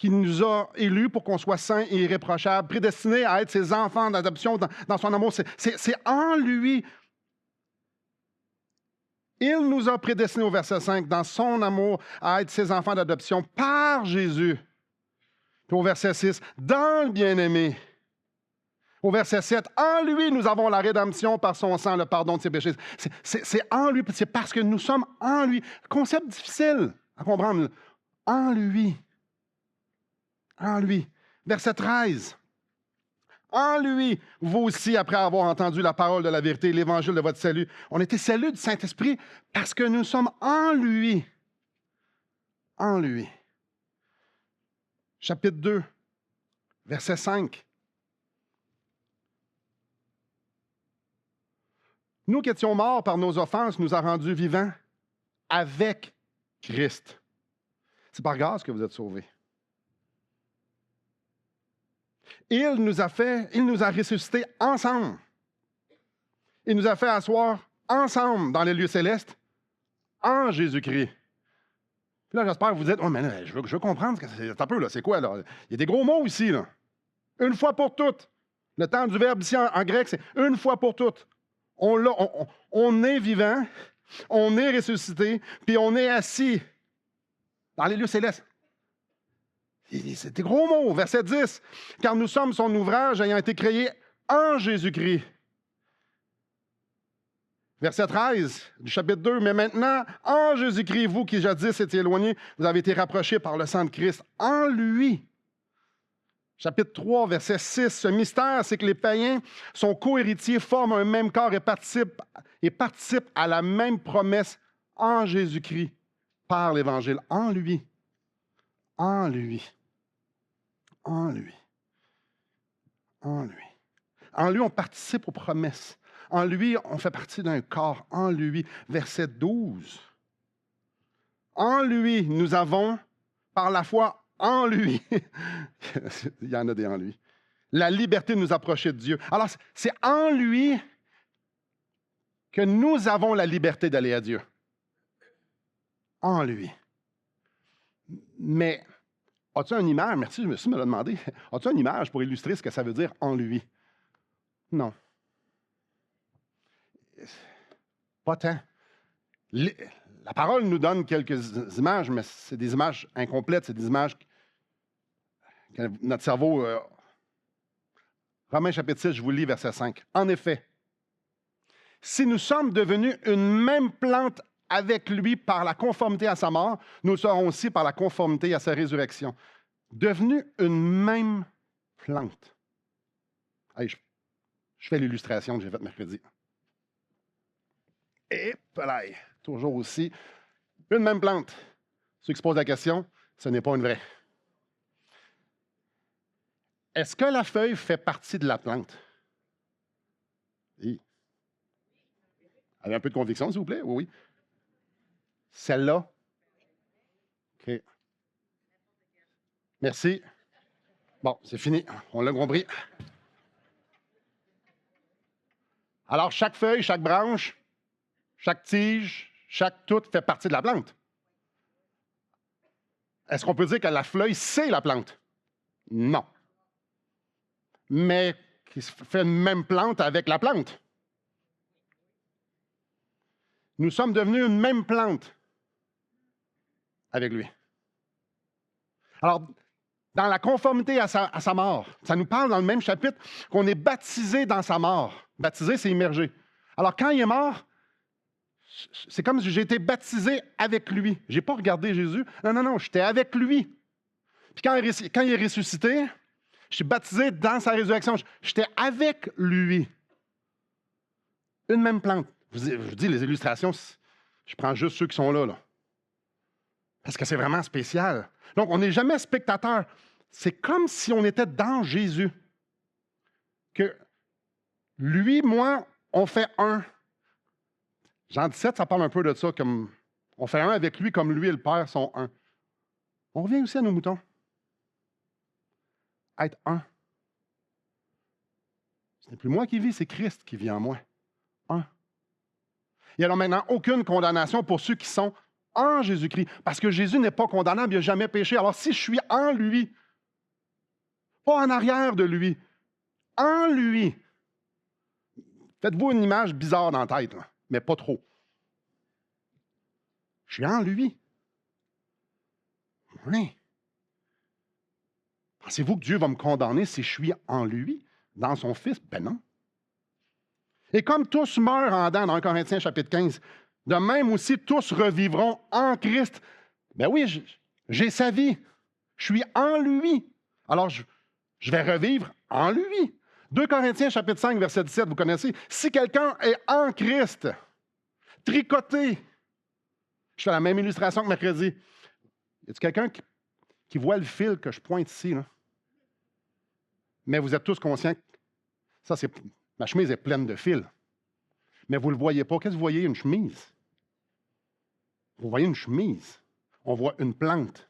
nous a élus pour qu'on soit saints et irréprochables, prédestinés à être ses enfants d'adoption dans son amour. C'est en lui. Il nous a prédestinés, au verset 5, dans son amour, à être ses enfants d'adoption par Jésus. Puis au verset 6, dans le bien-aimé. Au verset 7, en lui, nous avons la rédemption par son sang, le pardon de ses péchés. C'est en lui, c'est parce que nous sommes en lui. Concept difficile à comprendre. En lui. En lui. Verset 13. En lui, vous aussi, après avoir entendu la parole de la vérité, l'évangile de votre salut, on était salut du Saint-Esprit parce que nous sommes en lui. En lui. Chapitre 2, verset 5. Nous qui étions morts par nos offenses, nous a rendus vivants avec Christ. C'est par grâce que vous êtes sauvés. Il nous a ressuscités ensemble. Il nous a fait asseoir ensemble dans les lieux célestes en Jésus-Christ. Puis là, j'espère que vous dites, oh, mais là, je veux comprendre, c'est un peu, là, c'est quoi, là? Il y a des gros mots ici, là. Une fois pour toutes. Le temps du verbe ici en grec, c'est une fois pour toutes. On est vivant, on est ressuscité, puis on est assis dans les lieux célestes. C'est des gros mots. Verset 10. Car nous sommes son ouvrage ayant été créé en Jésus-Christ. Verset 13 du chapitre 2. Mais maintenant, en Jésus-Christ, vous qui jadis étiez éloignés, vous avez été rapprochés par le sang de Christ. En lui. Chapitre 3, verset 6. Ce mystère, c'est que les païens sont co-héritiers, forment un même corps et participent à la même promesse en Jésus-Christ par l'Évangile. En lui. En lui. En lui. En lui. En lui, on participe aux promesses. En lui, on fait partie d'un corps. En lui. Verset 12. En lui, nous avons, par la foi en lui, il y en a des en lui, la liberté de nous approcher de Dieu. Alors, c'est en lui que nous avons la liberté d'aller à Dieu. En lui. Mais, as-tu une image? Merci, monsieur me l'a demandé. As-tu une image pour illustrer ce que ça veut dire en lui? Non. Pas tant. La parole nous donne quelques images, mais c'est des images incomplètes, c'est des images que notre cerveau... Romains chapitre 6, je vous lis verset 5. En effet, si nous sommes devenus une même plante avec lui par la conformité à sa mort, nous serons aussi par la conformité à sa résurrection. Devenus une même plante. Allez, je fais l'illustration que j'ai faite mercredi. Et voilà, toujours aussi, une même plante. Ceux qui se posent la question, ce n'est pas une vraie. Est-ce que la feuille fait partie de la plante? Oui. Avec un peu de conviction, s'il vous plaît? Oui, oui. Celle-là? OK. Merci. Bon, c'est fini. On l'a compris. Alors, chaque feuille, chaque branche, chaque tige, chaque toute fait partie de la plante. Est-ce qu'on peut dire que la feuille, c'est la plante? Non. Mais qui fait une même plante avec la plante. Nous sommes devenus une même plante avec lui. Alors, dans la conformité à sa mort, ça nous parle dans le même chapitre qu'on est baptisé dans sa mort. Baptisé, c'est immergé. Alors, quand il est mort, c'est comme si j'ai été baptisé avec lui. Je n'ai pas regardé Jésus. Non, j'étais avec lui. Puis quand il est ressuscité, je suis baptisé dans sa résurrection. J'étais avec lui. Une même plante. Je vous dis, les illustrations, je prends juste ceux qui sont là. Parce que c'est vraiment spécial. Donc, on n'est jamais spectateur. C'est comme si on était dans Jésus. Que lui, moi, on fait un. Jean 17, ça parle un peu de ça, comme on fait un avec lui, comme lui et le Père sont un. On revient aussi à nos moutons. Être un. Ce n'est plus moi qui vis, c'est Christ qui vit en moi. Un. Il n'y a alors maintenant aucune condamnation pour ceux qui sont en Jésus-Christ. Parce que Jésus n'est pas condamnable, il n'a jamais péché. Alors si je suis en lui, pas en arrière de lui, en lui, faites-vous une image bizarre dans la tête, là, mais pas trop. Je suis en lui. Oui. Pensez-vous que Dieu va me condamner si je suis en lui, dans son Fils? Ben non. Et comme tous meurent en Adam, dans 1 Corinthiens chapitre 15, de même aussi tous revivront en Christ. Ben oui, j'ai sa vie. Je suis en lui. Alors, je vais revivre en lui. 2 Corinthiens chapitre 5, verset 17, vous connaissez. Si quelqu'un est en Christ, tricoté, je fais la même illustration que mercredi. Y a-t-il quelqu'un qui voit le fil que je pointe ici, là? Mais vous êtes tous conscients que ça, ma chemise est pleine de fils. Mais vous ne le voyez pas. Qu'est-ce que vous voyez? Une chemise. Vous voyez une chemise. On voit une plante.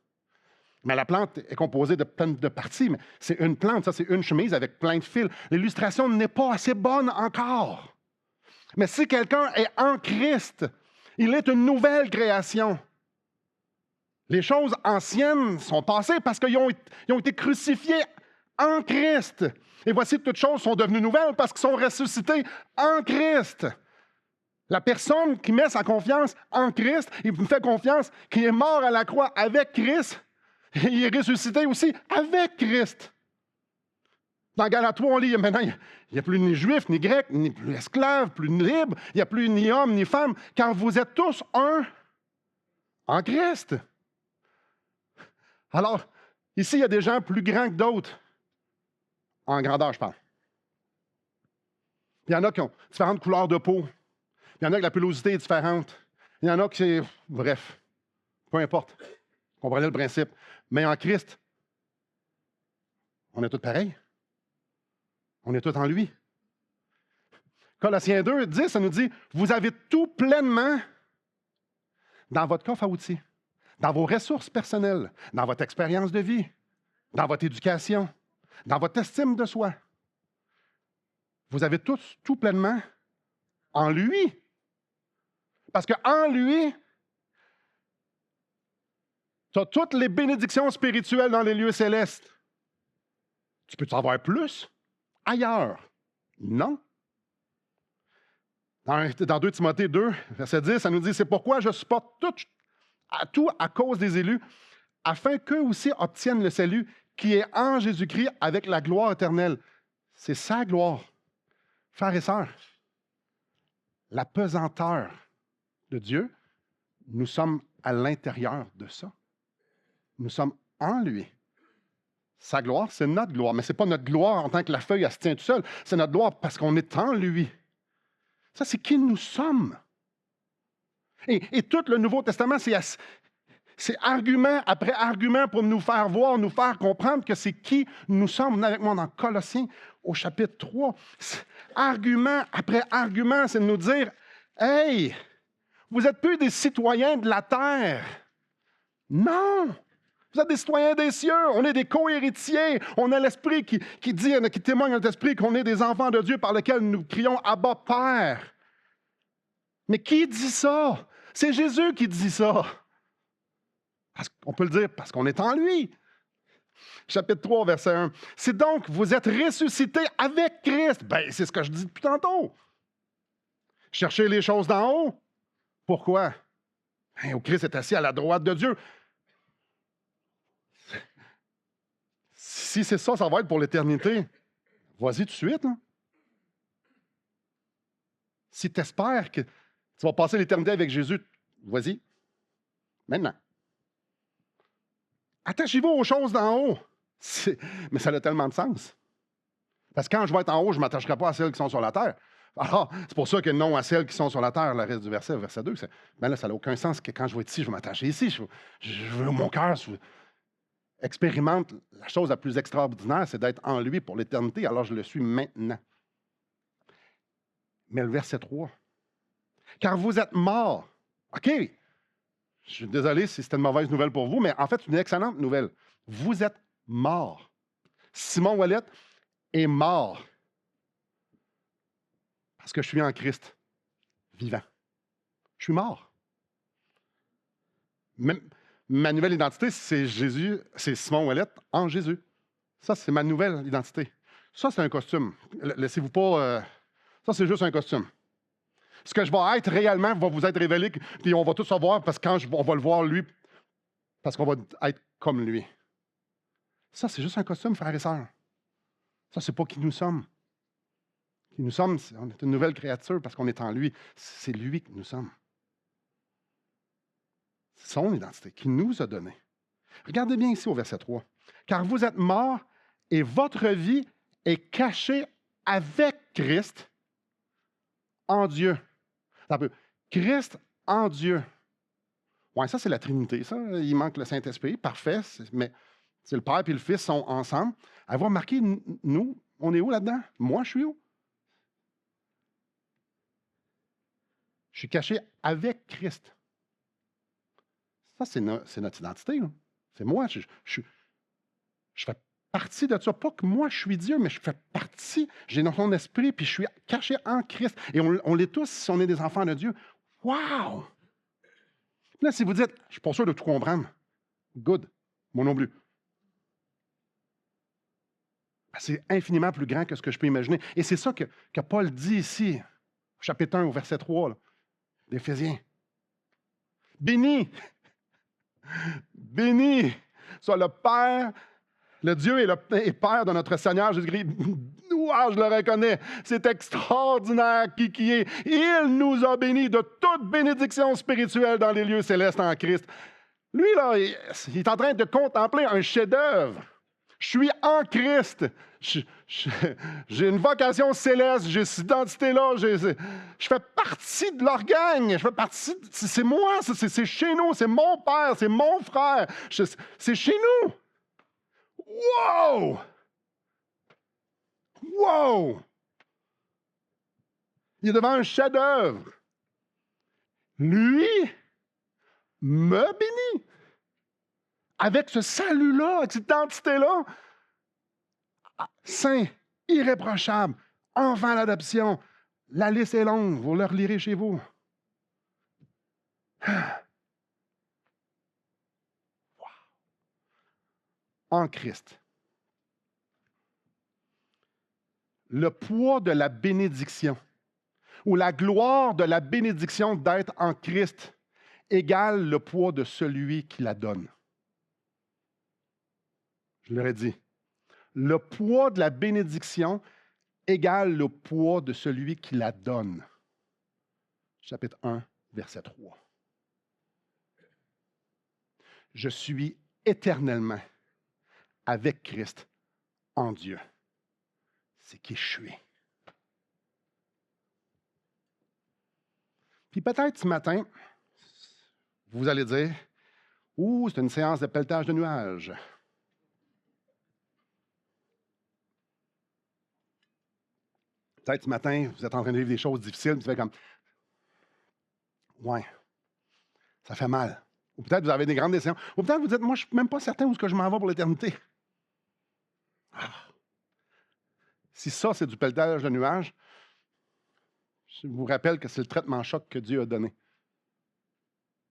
Mais la plante est composée de plein de parties. Mais c'est une plante, ça, c'est une chemise avec plein de fils. L'illustration n'est pas assez bonne encore. Mais si quelqu'un est en Christ, il est une nouvelle création. Les choses anciennes sont passées parce qu'ils ont été crucifiés en Christ. Et voici que toutes choses sont devenues nouvelles parce qu'ils sont ressuscités en Christ. La personne qui met sa confiance en Christ, il me fait confiance, qui est mort à la croix avec Christ, et il est ressuscité aussi avec Christ. Dans Galates 3, on lit, maintenant, il n'y a plus ni juif, ni grec, ni plus esclave, plus libre, il n'y a plus ni homme, ni femme, car vous êtes tous un en Christ. Alors, ici, il y a des gens plus grands que d'autres, en grandeur, je parle. Il y en a qui ont différentes couleurs de peau. Il y en a que la pilosité est différente. Il y en a qui c'est... Bref, peu importe. Vous comprenez le principe. Mais en Christ, on est tous pareils. On est tous en lui. Colossiens 2, 10, ça nous dit, vous avez tout pleinement dans votre coffre à outils, dans vos ressources personnelles, dans votre expérience de vie, dans votre éducation, dans votre estime de soi. Vous avez tous tout pleinement en lui. Parce qu'en lui, tu as toutes les bénédictions spirituelles dans les lieux célestes. Tu peux-tu en avoir plus ailleurs? Non. Dans 2 Timothée 2, verset 10, ça nous dit, c'est pourquoi je supporte tout à cause des élus, afin qu'eux aussi obtiennent le salut qui est en Jésus-Christ avec la gloire éternelle. C'est sa gloire. Frères et sœurs, la pesanteur de Dieu, nous sommes à l'intérieur de ça. Nous sommes en lui. Sa gloire, c'est notre gloire, mais ce n'est pas notre gloire en tant que la feuille, elle se tient tout seul. C'est notre gloire parce qu'on est en lui. Ça, c'est qui nous sommes. Et tout le Nouveau Testament, c'est argument après argument pour nous faire voir, nous faire comprendre que c'est qui nous sommes. Venez avec moi dans Colossiens, au chapitre 3. Argument après argument, c'est de nous dire, « Hey, vous n'êtes plus des citoyens de la terre. » Non! Vous êtes des citoyens des cieux, on est des co-héritiers, on a l'Esprit qui témoigne à notre esprit qu'on est des enfants de Dieu par lesquels nous crions « Abba, Père ». Mais qui dit ça? C'est Jésus qui dit ça. On peut le dire parce qu'on est en lui. Chapitre 3, verset 1. C'est donc, vous êtes ressuscités avec Christ. Ben, c'est ce que je dis depuis tantôt. Cherchez les choses d'en haut. Pourquoi? Ben, Christ est assis à la droite de Dieu. Si c'est ça, ça va être pour l'éternité. Vas-y tout de suite. Là. Si tu espères que tu vas passer l'éternité avec Jésus, vas-y. Maintenant. Attachez-vous aux choses d'en haut. Mais ça a tellement de sens. Parce que quand je vais être en haut, je ne m'attacherai pas à celles qui sont sur la terre. Alors, c'est pour ça que non à celles qui sont sur la terre, le reste du verset 2. Ben là, ça n'a aucun sens que quand je vais être ici, je vais m'attacher ici. Je veux mon cœur expérimente la chose la plus extraordinaire, c'est d'être en lui pour l'éternité. Alors, je le suis maintenant. Mais le verset 3. Car vous êtes morts. OK. Je suis désolé si c'était une mauvaise nouvelle pour vous, mais en fait, c'est une excellente nouvelle. Vous êtes morts. Simon Ouellet est mort. Parce que je suis en Christ, vivant. Je suis mort. Ma nouvelle identité, c'est Jésus, c'est Simon Ouellet en Jésus. Ça, c'est ma nouvelle identité. Ça, c'est un costume. Laissez-vous pas... ça, c'est juste un costume. Ce que je vais être réellement va vous être révélé, puis on va tout savoir parce que on va le voir lui, parce qu'on va être comme lui. Ça, c'est juste un costume, frères et sœurs. Ça, c'est pas qui nous sommes. Qui nous sommes, on est une nouvelle créature parce qu'on est en lui. C'est lui que nous sommes. C'est son identité qu'il nous a donnée. Regardez bien ici au verset 3. Car vous êtes morts et votre vie est cachée avec Christ en Dieu. Un peu. Christ en Dieu. Oui, ça, c'est la Trinité. Ça, il manque le Saint-Esprit. Parfait. Mais c'est le Père et le Fils sont ensemble. Avez-vous remarqué, nous, on est où là-dedans? Moi, je suis où? Je suis caché avec Christ. Ça, c'est notre identité. Là. C'est moi. Je fais partie de ça. Pas que moi, je suis Dieu, mais je fais partie. J'ai dans son esprit, puis je suis caché en Christ. Et on l'est tous si on est des enfants de Dieu. Wow! Là, si vous dites, je ne suis pas sûr de tout comprendre, good. Moi non plus. C'est infiniment plus grand que ce que je peux imaginer. Et c'est ça que Paul dit ici, au chapitre 1, au verset 3 là, d'Éphésiens. Béni, béni soit le Père, le Dieu et Père de notre Seigneur Jésus-Christ. Je le reconnais. C'est extraordinaire qui est. Il nous a bénis de toute bénédiction spirituelle dans les lieux célestes en Christ. Lui, là, il est en train de contempler un chef-d'œuvre. Je suis en Christ. J'ai une vocation céleste. J'ai cette identité-là. Je fais partie de leur gang. Je fais partie. C'est moi. C'est chez nous. C'est mon père. C'est mon frère. C'est chez nous. Wow! Wow! Il est devant un chef-d'œuvre. Lui me bénit. Avec ce salut-là, avec cette identité-là, saint, irréprochable, enfant à l'adoption. La liste est longue, vous le relirez chez vous. Wow. En Christ. Le poids de la bénédiction ou la gloire de la bénédiction d'être en Christ égale le poids de celui qui la donne. Je leur ai dit, le poids de la bénédiction égale le poids de celui qui la donne. Chapitre 1, verset 3. Je suis éternellement avec Christ en Dieu. C'est qui je suis. Puis peut-être ce matin, vous allez dire, « Ouh, c'est une séance de pelletage de nuages. » Peut-être ce matin, vous êtes en train de vivre des choses difficiles, vous faites comme, « Ouais, ça fait mal. » Ou peut-être vous avez des grandes décisions. Ou peut-être vous dites, « Moi, je ne suis même pas certain où est-ce que je m'en vais pour l'éternité. » Si ça, c'est du pelletage de nuages, je vous rappelle que c'est le traitement choc que Dieu a donné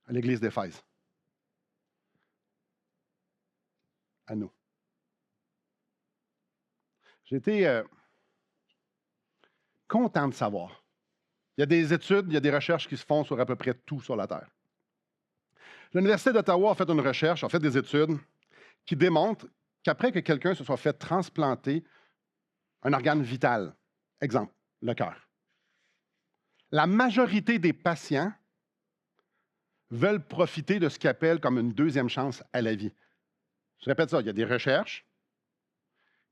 à l'Église d'Éphèse. À nous. J'ai été content de savoir. Il y a des études, il y a des recherches qui se font sur à peu près tout sur la Terre. L'Université d'Ottawa a fait une recherche, a fait des études qui démontrent qu'après que quelqu'un se soit fait transplanter un organe vital, exemple, le cœur, la majorité des patients veulent profiter de ce qu'ils appellent comme une deuxième chance à la vie. Je répète ça, il y a des recherches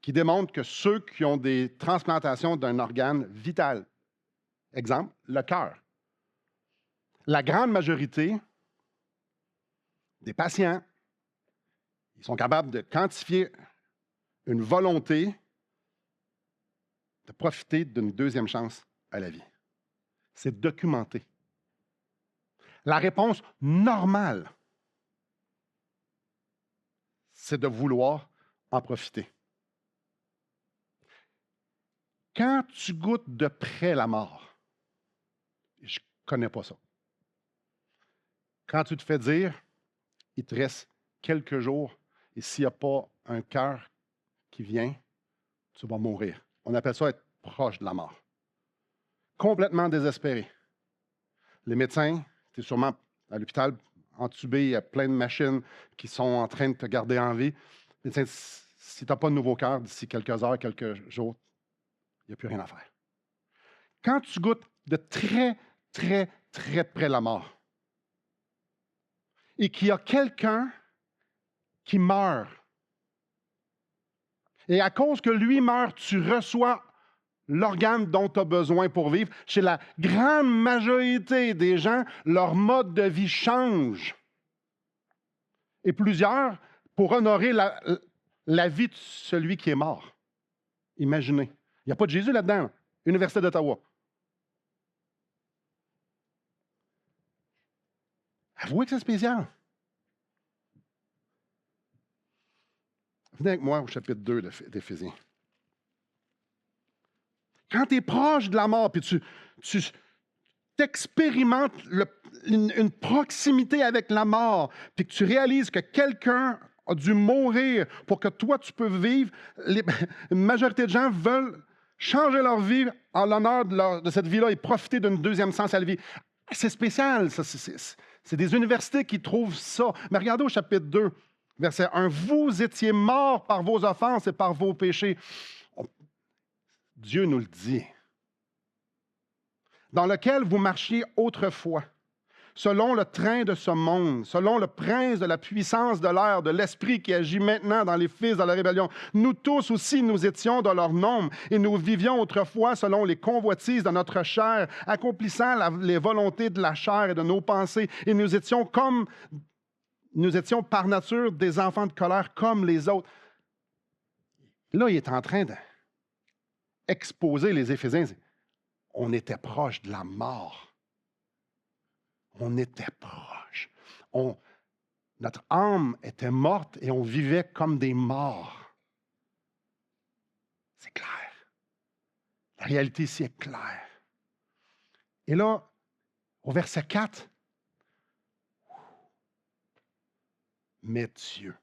qui démontrent que ceux qui ont des transplantations d'un organe vital, exemple, le cœur, la grande majorité des patients, ils sont capables de quantifier une volonté de profiter d'une deuxième chance à la vie. C'est documenté. La réponse normale, c'est de vouloir en profiter. Quand tu goûtes de près la mort, je ne connais pas ça. Quand tu te fais dire, il te reste quelques jours, et s'il n'y a pas un cœur qui vient, tu vas mourir. On appelle ça être proche de la mort. Complètement désespéré. Les médecins, tu es sûrement à l'hôpital, entubé, il y a plein de machines qui sont en train de te garder en vie. Les médecins, si tu n'as pas de nouveau cœur d'ici quelques heures, quelques jours, il n'y a plus rien à faire. Quand tu goûtes de très, très, très près la mort et qu'il y a quelqu'un qui meurt, et à cause que lui meurt, tu reçois l'organe dont tu as besoin pour vivre. Chez la grande majorité des gens, leur mode de vie change. Et plusieurs, pour honorer la vie de celui qui est mort. Imaginez. Il n'y a pas de Jésus là-dedans. Là. Université d'Ottawa. Avouez que c'est spécial. Venez avec moi au chapitre 2 d'Éphésiens. Quand tu es proche de la mort, puis tu t'expérimentes une proximité avec la mort, puis que tu réalises que quelqu'un a dû mourir pour que toi, tu peux vivre. Une majorité de gens veulent changer leur vie en l'honneur de cette vie-là et profiter d'une deuxième sens à la vie. C'est spécial, ça. C'est des universités qui trouvent ça. Mais regardez au chapitre 2, verset 1. « Vous étiez morts par vos offenses et par vos péchés. » Dieu nous le dit. « Dans lequel vous marchiez autrefois, selon le train de ce monde, selon le prince de la puissance de l'air, de l'esprit qui agit maintenant dans les fils de la rébellion. Nous tous aussi, nous étions de leur nombre, et nous vivions autrefois selon les convoitises de notre chair, accomplissant les volontés de la chair et de nos pensées, et nous étions par nature des enfants de colère comme les autres. » Là, il est en train d'exposer les Éphésiens. On était proche de la mort. On était proche. Notre âme était morte et on vivait comme des morts. C'est clair. La réalité ici est claire. Et là, au verset 4, mais Dieu,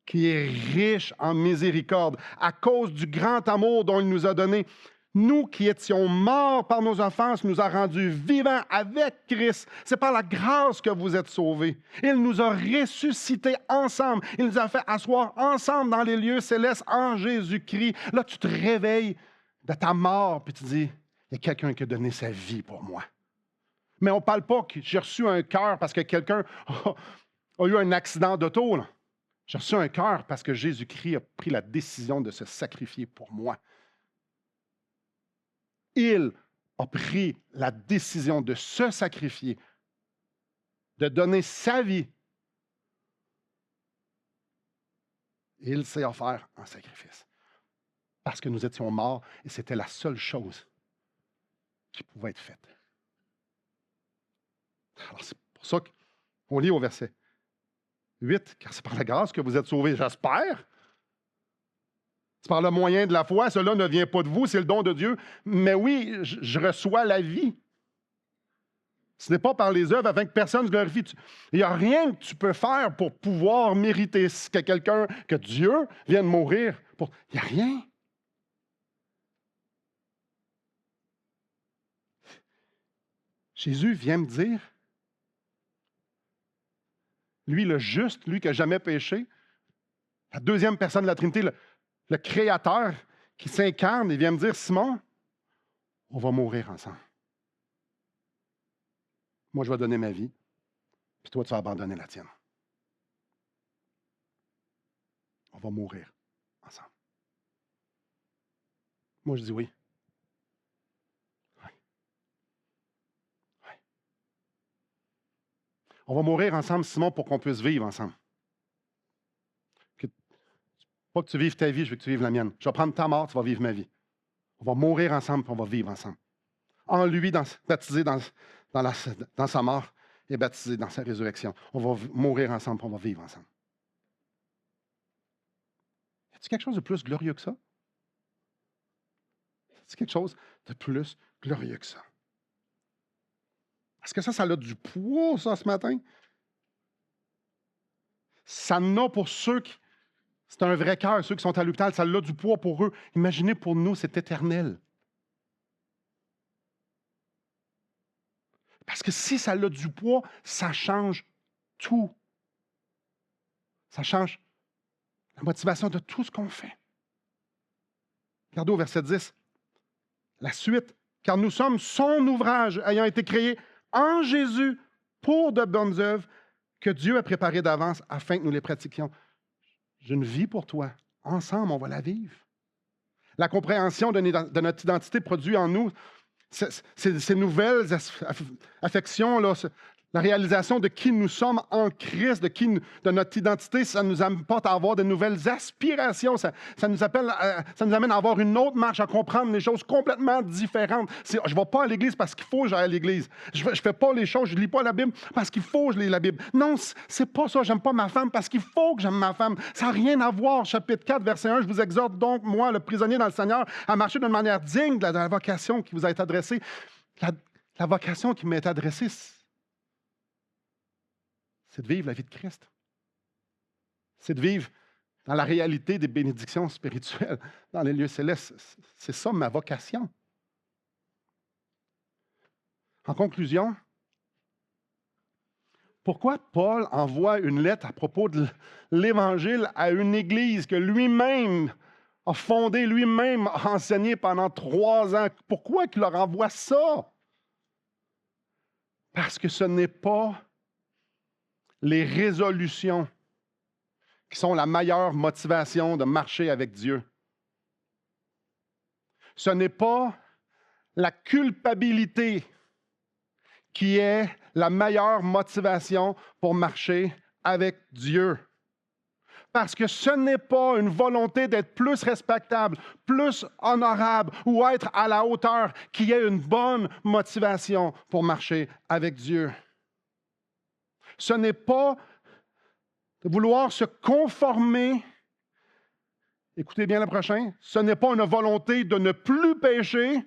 qui est riche en miséricorde, à cause du grand amour dont il nous a donné, nous qui étions morts par nos offenses, nous a rendus vivants avec Christ. C'est par la grâce que vous êtes sauvés. Il nous a ressuscités ensemble. Il nous a fait asseoir ensemble dans les lieux célestes en Jésus-Christ. Là, tu te réveilles de ta mort, puis tu dis, il y a quelqu'un qui a donné sa vie pour moi. Mais on ne parle pas que j'ai reçu un cœur parce que quelqu'un a eu un accident d'auto. Là. J'ai reçu un cœur parce que Jésus-Christ a pris la décision de se sacrifier pour moi. Il a pris la décision de se sacrifier, de donner sa vie. Et il s'est offert en sacrifice. Parce que nous étions morts et c'était la seule chose qui pouvait être faite. Alors c'est pour ça qu'on lit au verset 8, car c'est par la grâce que vous êtes sauvés, j'espère. C'est par le moyen de la foi, cela ne vient pas de vous, c'est le don de Dieu. Mais oui, je reçois la vie. Ce n'est pas par les œuvres afin que personne se glorifie. Il n'y a rien que tu peux faire pour pouvoir mériter que Dieu vienne mourir. Il n'y a rien. Jésus vient me dire, lui le juste, lui qui n'a jamais péché, la deuxième personne de la Trinité, le Créateur qui s'incarne, il vient me dire, Simon, on va mourir ensemble. Moi, je vais donner ma vie, puis toi, tu vas abandonner la tienne. On va mourir ensemble. Moi, je dis oui. Oui. Oui. On va mourir ensemble, Simon, pour qu'on puisse vivre ensemble. Pas que tu vives ta vie, je veux que tu vives la mienne. Je vais prendre ta mort, tu vas vivre ma vie. On va mourir ensemble, puis on va vivre ensemble. En lui, baptisé dans sa mort et baptisé dans sa résurrection. On va mourir ensemble, puis on va vivre ensemble. Y a-t-il quelque chose de plus glorieux que ça? Y a-t-il quelque chose de plus glorieux que ça? Est-ce que ça a du poids, ça, ce matin? Ça en a pour ceux qui... C'est un vrai cœur, ceux qui sont à l'hôpital, ça a du poids pour eux. Imaginez, pour nous, c'est éternel. Parce que si ça a du poids, ça change tout. Ça change la motivation de tout ce qu'on fait. Regardez au verset 10. La suite. Car nous sommes son ouvrage ayant été créé en Jésus pour de bonnes œuvres que Dieu a préparées d'avance afin que nous les pratiquions. J'ai une vie pour toi. Ensemble, on va la vivre. La compréhension de notre identité produit en nous ces nouvelles affections, là, la réalisation de qui nous sommes en Christ, de notre identité, ça nous apporte à avoir de nouvelles aspirations. Ça nous amène à avoir une autre marche, à comprendre les choses complètement différentes. Je ne vais pas à l'Église parce qu'il faut que j'aille à l'Église. Je ne fais pas les choses, je ne lis pas la Bible parce qu'il faut que je lis la Bible. Non, c'est pas ça. J'aime pas ma femme parce qu'il faut que j'aime ma femme. Ça n'a rien à voir. Chapitre 4, verset 1, je vous exhorte donc, moi, le prisonnier dans le Seigneur, à marcher d'une manière digne de la vocation qui vous a été adressée. La vocation qui m'est adressée, c'est de vivre la vie de Christ. C'est de vivre dans la réalité des bénédictions spirituelles dans les lieux célestes. C'est ça ma vocation. En conclusion, pourquoi Paul envoie une lettre à propos de l'Évangile à une Église que lui-même a fondée, lui-même a enseignée pendant 3 ans? Pourquoi il leur envoie ça? Parce que ce n'est pas les résolutions qui sont la meilleure motivation de marcher avec Dieu. Ce n'est pas la culpabilité qui est la meilleure motivation pour marcher avec Dieu. Parce que ce n'est pas une volonté d'être plus respectable, plus honorable ou être à la hauteur qui est une bonne motivation pour marcher avec Dieu. Ce n'est pas de vouloir se conformer. Écoutez bien le prochain. Ce n'est pas une volonté de ne plus pécher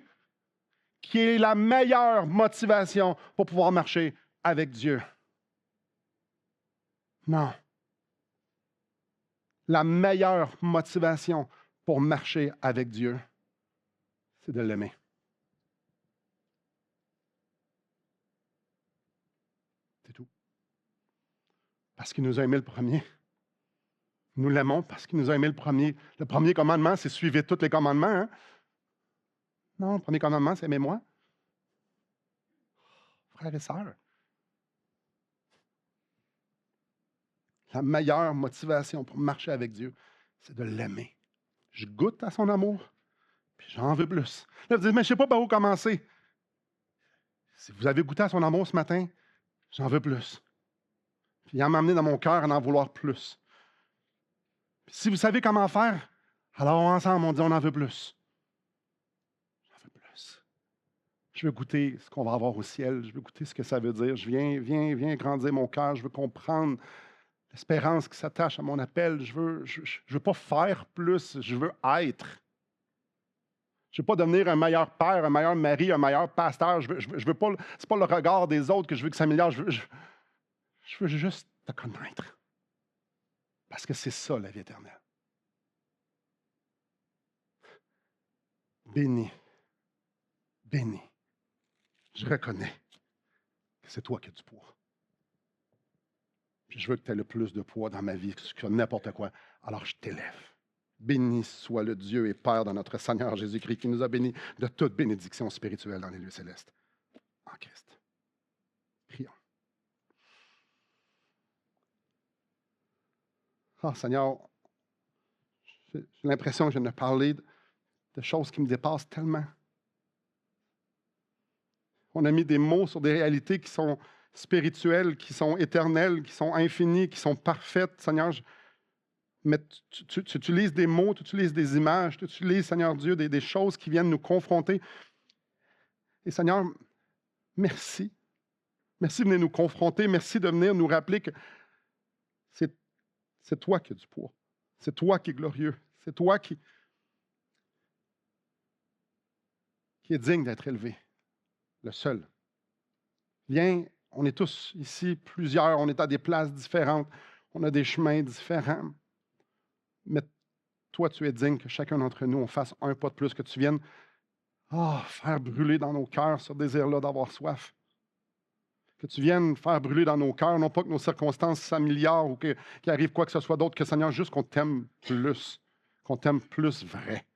qui est la meilleure motivation pour pouvoir marcher avec Dieu. Non. La meilleure motivation pour marcher avec Dieu, c'est de l'aimer. C'est tout. Parce qu'il nous a aimé le premier. Nous l'aimons parce qu'il nous a aimé le premier. Le premier commandement, c'est suivez tous les commandements. Hein? Non, le premier commandement, c'est aimez-moi. Frères et sœurs. La meilleure motivation pour marcher avec Dieu, c'est de l'aimer. Je goûte à son amour, puis j'en veux plus. Là, vous dites, mais je ne sais pas par où commencer. Si vous avez goûté à son amour ce matin, j'en veux plus. Puis il m'a amené dans mon cœur à en vouloir plus. Puis si vous savez comment faire, alors ensemble, on dit on en veut plus. J'en veux plus. Je veux goûter ce qu'on va avoir au ciel. Je veux goûter ce que ça veut dire. Je viens grandir mon cœur. Je veux comprendre l'espérance qui s'attache à mon appel. Je veux pas faire plus. Je veux être. Je ne veux pas devenir un meilleur père, un meilleur mari, un meilleur pasteur. Je veux pas, c'est pas le regard des autres que je veux que s'améliore. Je veux juste te connaître. Parce que c'est ça, la vie éternelle. Béni. Béni. Je reconnais que c'est toi qui as du poids. Puis je veux que tu aies le plus de poids dans ma vie que n'importe quoi. Alors je t'élève. Béni soit le Dieu et Père de notre Seigneur Jésus-Christ qui nous a bénis de toute bénédiction spirituelle dans les lieux célestes. En Christ. Prions. Ah, Seigneur, j'ai l'impression que je viens de parler de choses qui me dépassent tellement. On a mis des mots sur des réalités qui sont spirituelles, qui sont éternelles, qui sont infinies, qui sont parfaites. Seigneur, mais tu utilises des mots, tu utilises des images, tu utilises, Seigneur Dieu, des choses qui viennent nous confronter. Et Seigneur, merci. Merci de venir nous confronter. Merci de venir nous rappeler que c'est toi qui as du poids. C'est toi qui es glorieux. C'est toi qui est digne d'être élevé. Le seul. Viens, on est tous ici, plusieurs, on est à des places différentes, on a des chemins différents. Mais toi, tu es digne que chacun d'entre nous, on fasse un pas de plus, que tu viennes faire brûler dans nos cœurs ce désir-là d'avoir soif. Que tu viennes faire brûler dans nos cœurs, non pas que nos circonstances s'améliorent ou qu'il arrive quoi que ce soit d'autre, que Seigneur, juste qu'on t'aime plus vrai.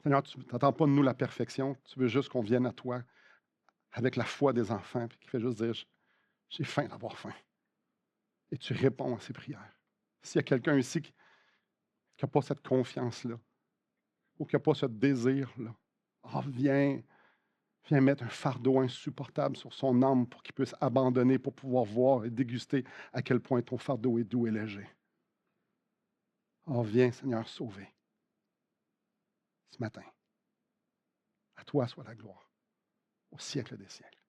Seigneur, tu n'attends pas de nous la perfection, tu veux juste qu'on vienne à toi avec la foi des enfants, puis qui fait juste dire, j'ai faim d'avoir faim. Et tu réponds à ces prières. S'il y a quelqu'un ici qui n'a pas cette confiance-là, ou qui n'a pas ce désir-là, viens mettre un fardeau insupportable sur son âme pour qu'il puisse abandonner, pour pouvoir voir et déguster à quel point ton fardeau est doux et léger. Viens, Seigneur, sauver. Ce matin. À toi soit la gloire, au siècle des siècles.